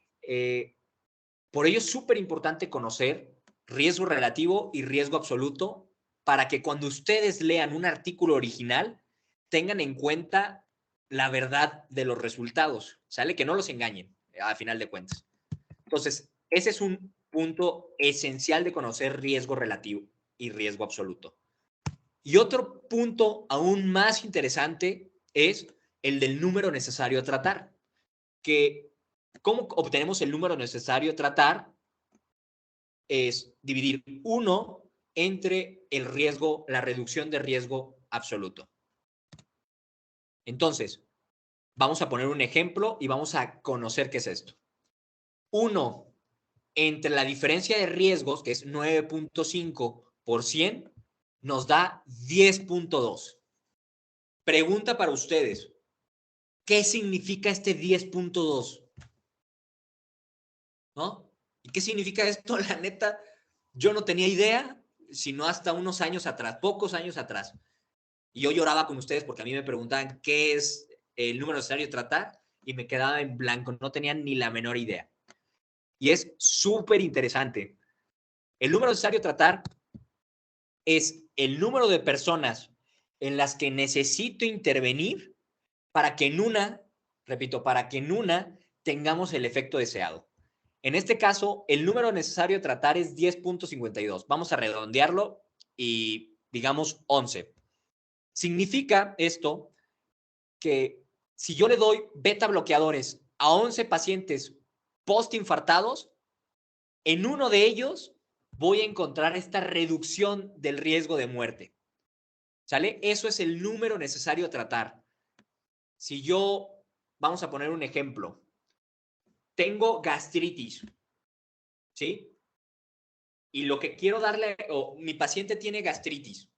Por ello es súper importante conocer riesgo relativo y riesgo absoluto para que cuando ustedes lean un artículo original tengan en cuenta la verdad de los resultados, ¿sale? Que no los engañen, a final de cuentas. Entonces, ese es un punto esencial de conocer riesgo relativo y riesgo absoluto. Y otro punto aún más interesante es el del número necesario a tratar, que ¿cómo obtenemos el número necesario a tratar? Es dividir 1 entre el riesgo, la reducción de riesgo absoluto. Entonces, vamos a poner un ejemplo y vamos a conocer qué es esto. 1 entre la diferencia de riesgos, que es 9.5 por 100, nos da 10.2. Pregunta para ustedes. ¿Qué significa este 10.2? ¿No? ¿Y qué significa esto? La neta, yo no tenía idea, sino hasta unos años atrás, pocos años atrás. Y yo lloraba con ustedes porque a mí me preguntaban qué es el número necesario de tratar y me quedaba en blanco, no tenía ni la menor idea. Y es súper interesante. El número necesario de tratar es el número de personas en las que necesito intervenir para que en una, repito, para que en una tengamos el efecto deseado. En este caso, el número necesario de tratar es 10.52. Vamos a redondearlo y digamos 11. Significa esto que si yo le doy beta bloqueadores a 11 pacientes postinfartados, en uno de ellos voy a encontrar esta reducción del riesgo de muerte. ¿Sale? Eso es el número necesario a tratar. Si yo, vamos a poner un ejemplo, tengo gastritis, ¿sí? Y lo que quiero darle, o mi paciente tiene gastritis,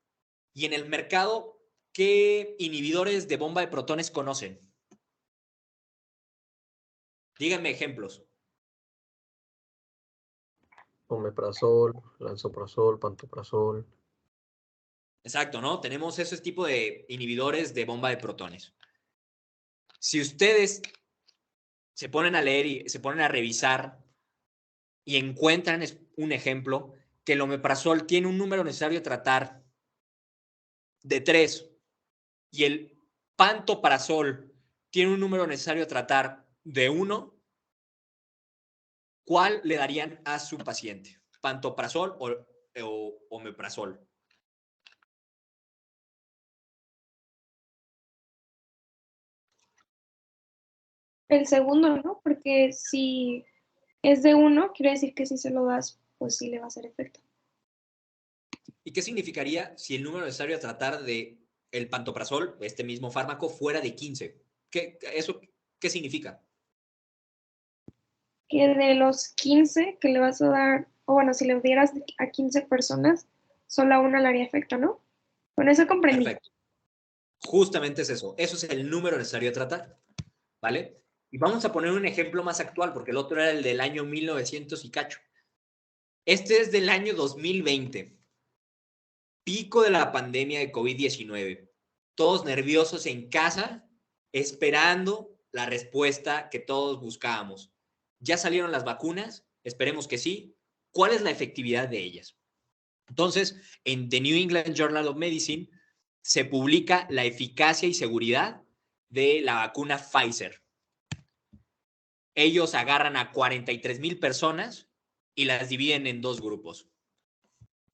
y en el mercado, ¿qué inhibidores de bomba de protones conocen? Díganme ejemplos. Omeprazol, lansoprazol, pantoprazol. Exacto, ¿no? Tenemos ese tipo de inhibidores de bomba de protones. Si ustedes se ponen a leer y se ponen a revisar y encuentran un ejemplo que el omeprazol tiene un número necesario a tratar de 3 y el pantoprazol tiene un número necesario a tratar de 1, ¿cuál le darían a su paciente? ¿Pantoprazol o omeprazol? El segundo, ¿no? Porque si es de 1, quiere decir que si se lo das, pues sí le va a hacer efecto. ¿Y qué significaría si el número necesario a tratar de el pantoprazol, este mismo fármaco, fuera de 15? ¿Qué significa? Que de los 15 que le vas a dar, o bueno, si le dieras a 15 personas, solo a una le haría efecto, ¿no? Con eso comprendí. Perfecto. Justamente es eso. Eso es el número necesario a tratar, ¿vale? Y vamos a poner un ejemplo más actual, porque el otro era el del año 1900 y cacho. Este es del año 2020. Pico de la pandemia de COVID-19. Todos nerviosos en casa, esperando la respuesta que todos buscábamos. ¿Ya salieron las vacunas? Esperemos que sí. ¿Cuál es la efectividad de ellas? Entonces, en The New England Journal of Medicine se publica la eficacia y seguridad de la vacuna Pfizer. Ellos agarran a 43,000 personas y las dividen en 2 grupos.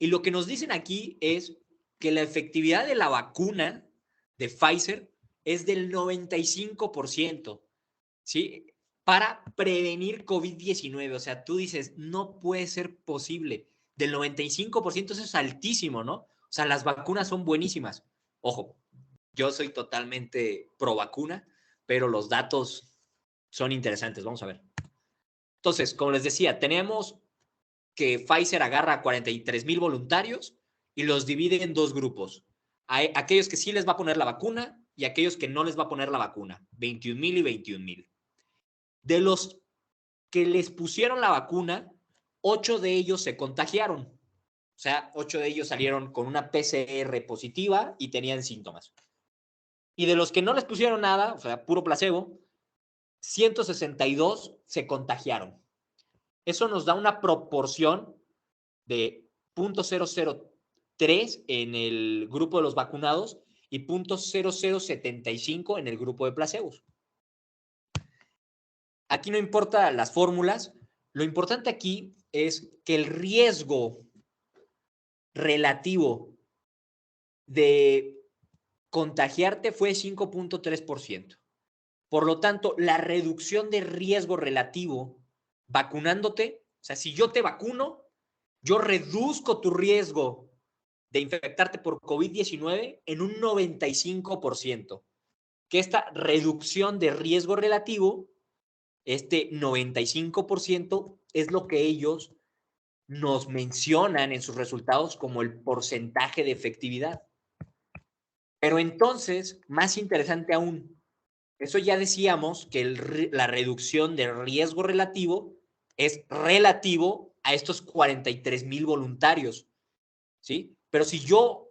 Y lo que nos dicen aquí es que la efectividad de la vacuna de Pfizer es del 95%, ¿sí? Para prevenir COVID-19. O sea, tú dices, no puede ser posible. Del 95% eso es altísimo, ¿no? O sea, las vacunas son buenísimas. Ojo, yo soy totalmente pro vacuna, pero los datos son interesantes. Vamos a ver. Entonces, como les decía, tenemos que Pfizer agarra a 43,000 voluntarios y los divide en 2 grupos. Hay aquellos que sí les va a poner la vacuna y aquellos que no les va a poner la vacuna. 21,000 y 21,000. De los que les pusieron la vacuna, 8 de ellos se contagiaron. O sea, 8 de ellos salieron con una PCR positiva y tenían síntomas. Y de los que no les pusieron nada, o sea, puro placebo, 162 se contagiaron. Eso nos da una proporción de 0.003 en el grupo de los vacunados y 0.0075 en el grupo de placebos. Aquí no importa las fórmulas, lo importante aquí es que el riesgo relativo de contagiarte fue 5.3%. Por lo tanto, la reducción de riesgo relativo vacunándote, o sea, si yo te vacuno, yo reduzco tu riesgo de infectarte por COVID-19 en un 95%. Que esta reducción de riesgo relativo, este 95%, es lo que ellos nos mencionan en sus resultados como el porcentaje de efectividad. Pero entonces, más interesante aún, eso ya decíamos que la reducción de riesgo relativo es relativo a estos 43,000 voluntarios, ¿sí? Pero si yo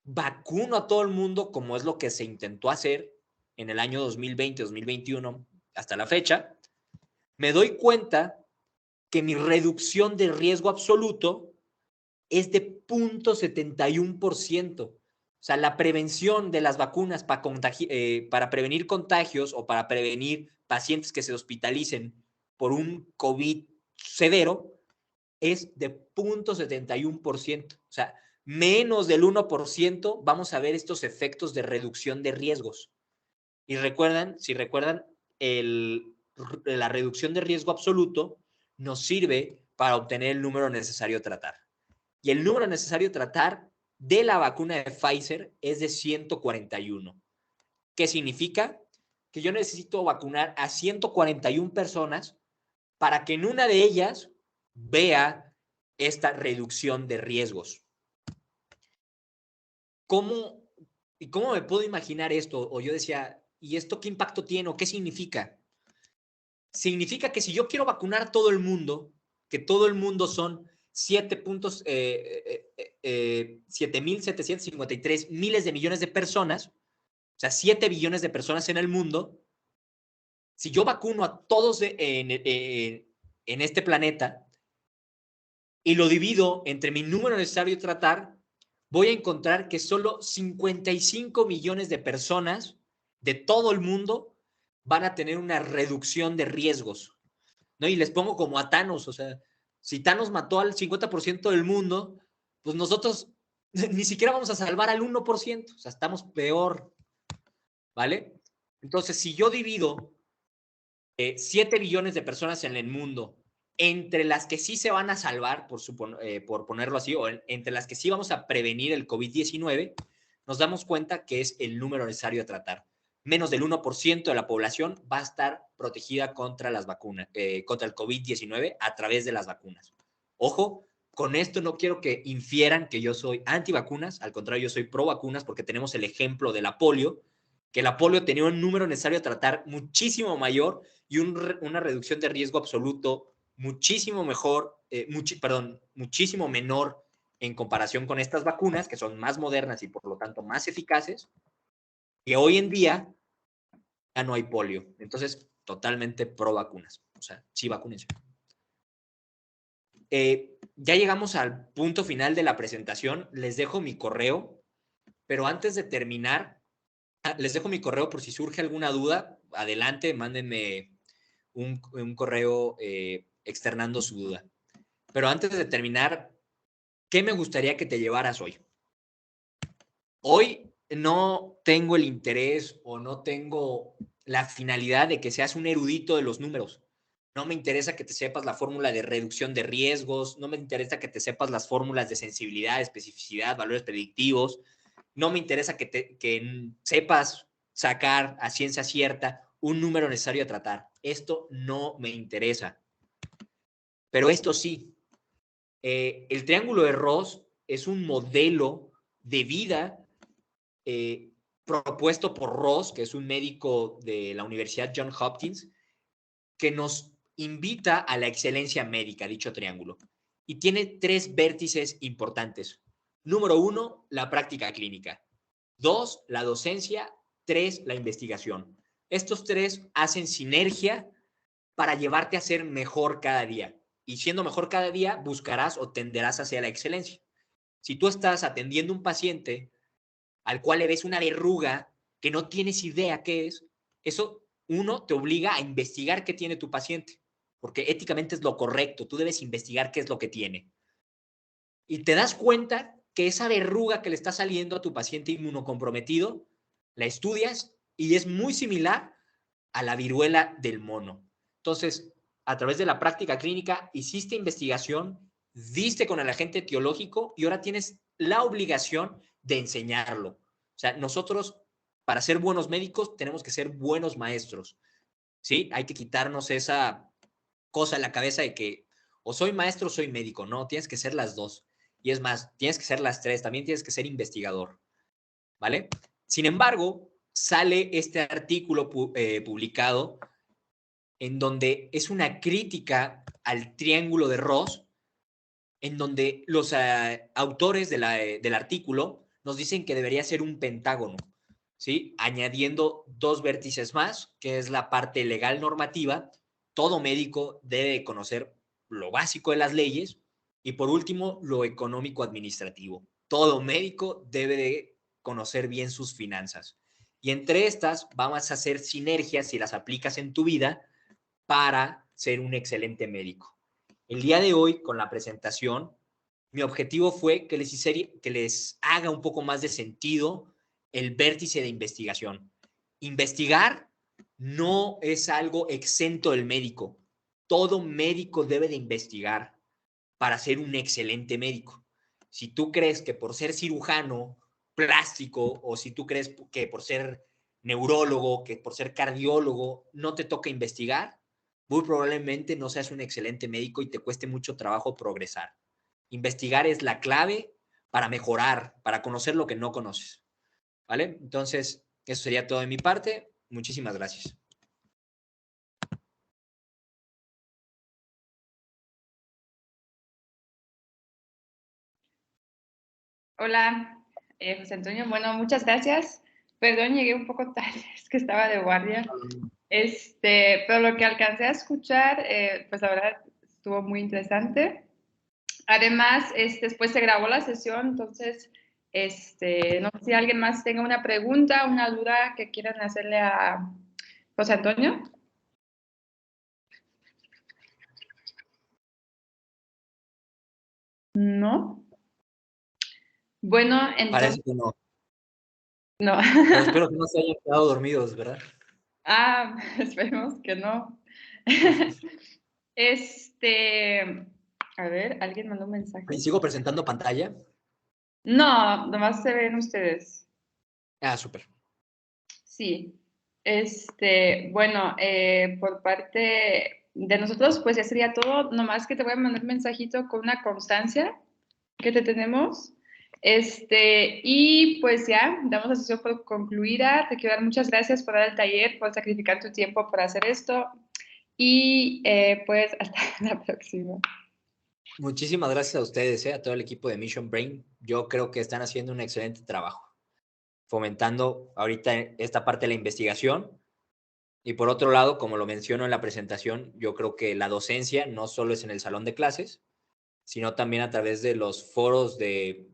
vacuno a todo el mundo, como es lo que se intentó hacer en el año 2020, 2021, hasta la fecha, me doy cuenta que mi reducción de riesgo absoluto es de 0.71%. O sea, la prevención de las vacunas para prevenir contagios o para prevenir pacientes que se hospitalicen por un COVID severo es de 0.71%. O sea, menos del 1% vamos a ver estos efectos de reducción de riesgos. Y si recuerdan, la reducción de riesgo absoluto nos sirve para obtener el número necesario a tratar. Y el número necesario a tratar de la vacuna de Pfizer es de 141. ¿Qué significa? Que yo necesito vacunar a 141 personas para que en una de ellas vea esta reducción de riesgos. ¿Cómo me puedo imaginar esto? O yo decía, ¿y esto qué impacto tiene o qué significa? Significa que si yo quiero vacunar a todo el mundo, que todo el mundo son 7,753 miles de millones de personas, o sea, 7 billones de personas en el mundo, si yo vacuno a todos en este planeta, y lo divido entre mi número necesario de tratar, voy a encontrar que solo 55 millones de personas de todo el mundo van a tener una reducción de riesgos, ¿no? Y les pongo como a Thanos, o sea, si Thanos mató al 50% del mundo, pues nosotros ni siquiera vamos a salvar al 1%, o sea, estamos peor, ¿vale? Entonces, si yo divido 7 billones de personas en el mundo, entre las que sí se van a salvar, por ponerlo así, o entre las que sí vamos a prevenir el COVID-19, nos damos cuenta que es el número necesario a tratar. Menos del 1% de la población va a estar protegida contra las vacunas, contra el COVID-19 a través de las vacunas. Ojo, con esto no quiero que infieran que yo soy antivacunas, al contrario, yo soy pro vacunas porque tenemos el ejemplo de la polio, que la polio tenía un número necesario a tratar muchísimo mayor y una reducción de riesgo absoluto muchísimo mejor, muchísimo menor en comparación con estas vacunas, que son más modernas y por lo tanto más eficaces, que hoy en día ya no hay polio. Entonces, totalmente pro vacunas. O sea, sí, vacúnense. Ya llegamos al punto final de la presentación. Les dejo mi correo, pero antes de terminar, les dejo mi correo por si surge alguna duda. Adelante, mándenme un correo externando su duda. Pero antes de terminar, ¿qué me gustaría que te llevaras hoy? Hoy no tengo el interés o no tengo la finalidad de que seas un erudito de los números. No me interesa que te sepas la fórmula de reducción de riesgos, no me interesa que te sepas las fórmulas de sensibilidad, especificidad, valores predictivos, no me interesa que sepas sacar a ciencia cierta un número necesario a tratar. Esto no me interesa. Pero esto sí, el triángulo de Ross es un modelo de vida propuesto por Ross, que es un médico de la Universidad Johns Hopkins, que nos invita a la excelencia médica, dicho triángulo. Y tiene 3 vértices importantes. Número 1, la práctica clínica. 2, la docencia. 3, la investigación. Estos 3 hacen sinergia para llevarte a ser mejor cada día. Y siendo mejor cada día, buscarás o tenderás hacia la excelencia. Si tú estás atendiendo un paciente al cual le ves una verruga que no tienes idea qué es, eso, uno, te obliga a investigar qué tiene tu paciente, porque éticamente es lo correcto, tú debes investigar qué es lo que tiene. Y te das cuenta que esa verruga que le está saliendo a tu paciente inmunocomprometido, la estudias y es muy similar a la viruela del mono. Entonces, a través de la práctica clínica, hiciste investigación, diste con el agente etiológico y ahora tienes la obligación de enseñarlo. O sea, nosotros, para ser buenos médicos, tenemos que ser buenos maestros. ¿Sí? Hay que quitarnos esa cosa en la cabeza de que o soy maestro o soy médico. No, tienes que ser las dos. Y es más, tienes que ser las 3. También tienes que ser investigador. ¿Vale? Sin embargo, sale este artículo publicado en donde es una crítica al triángulo de Ross, en donde los autores del artículo nos dicen que debería ser un pentágono, ¿sí? Añadiendo 2 vértices más, que es la parte legal normativa. Todo médico debe conocer lo básico de las leyes y por último, lo económico administrativo. Todo médico debe de conocer bien sus finanzas. Y entre estas vamos a hacer sinergias si las aplicas en tu vida para ser un excelente médico. El día de hoy, con la presentación, mi objetivo fue que les haga un poco más de sentido el vértice de investigación. Investigar no es algo exento del médico. Todo médico debe de investigar para ser un excelente médico. Si tú crees que por ser cirujano plástico o si tú crees que por ser neurólogo, que por ser cardiólogo no te toca investigar, muy probablemente no seas un excelente médico y te cueste mucho trabajo progresar. Investigar es la clave para mejorar, para conocer lo que no conoces. ¿Vale? Entonces, eso sería todo de mi parte. Muchísimas gracias. Hola, José Antonio. Bueno, muchas gracias. Perdón, llegué un poco tarde, es que estaba de guardia. Pero lo que alcancé a escuchar, pues la verdad estuvo muy interesante. Además, después se grabó la sesión, entonces, no sé si alguien más tenga una pregunta, una duda que quieran hacerle a José Antonio. ¿No? Bueno, Parece entonces, que no. no. Pero espero que no se hayan quedado dormidos, ¿verdad? Ah, esperemos que no. A ver, ¿alguien mandó un mensaje? ¿Sigo presentando pantalla? No, nomás se ven ustedes. Ah, súper. Sí. Bueno, por parte de nosotros, pues ya sería todo. Nomás que te voy a mandar un mensajito con una constancia que te tenemos. Y pues ya, damos la sesión por concluida. Te quiero dar muchas gracias por dar el taller, por sacrificar tu tiempo por hacer esto. Y pues hasta la próxima. Muchísimas gracias a ustedes, a todo el equipo de Mission Brain. Yo creo que están haciendo un excelente trabajo, fomentando ahorita esta parte de la investigación. Y por otro lado, como lo menciono en la presentación, yo creo que la docencia no solo es en el salón de clases, sino también a través de los foros de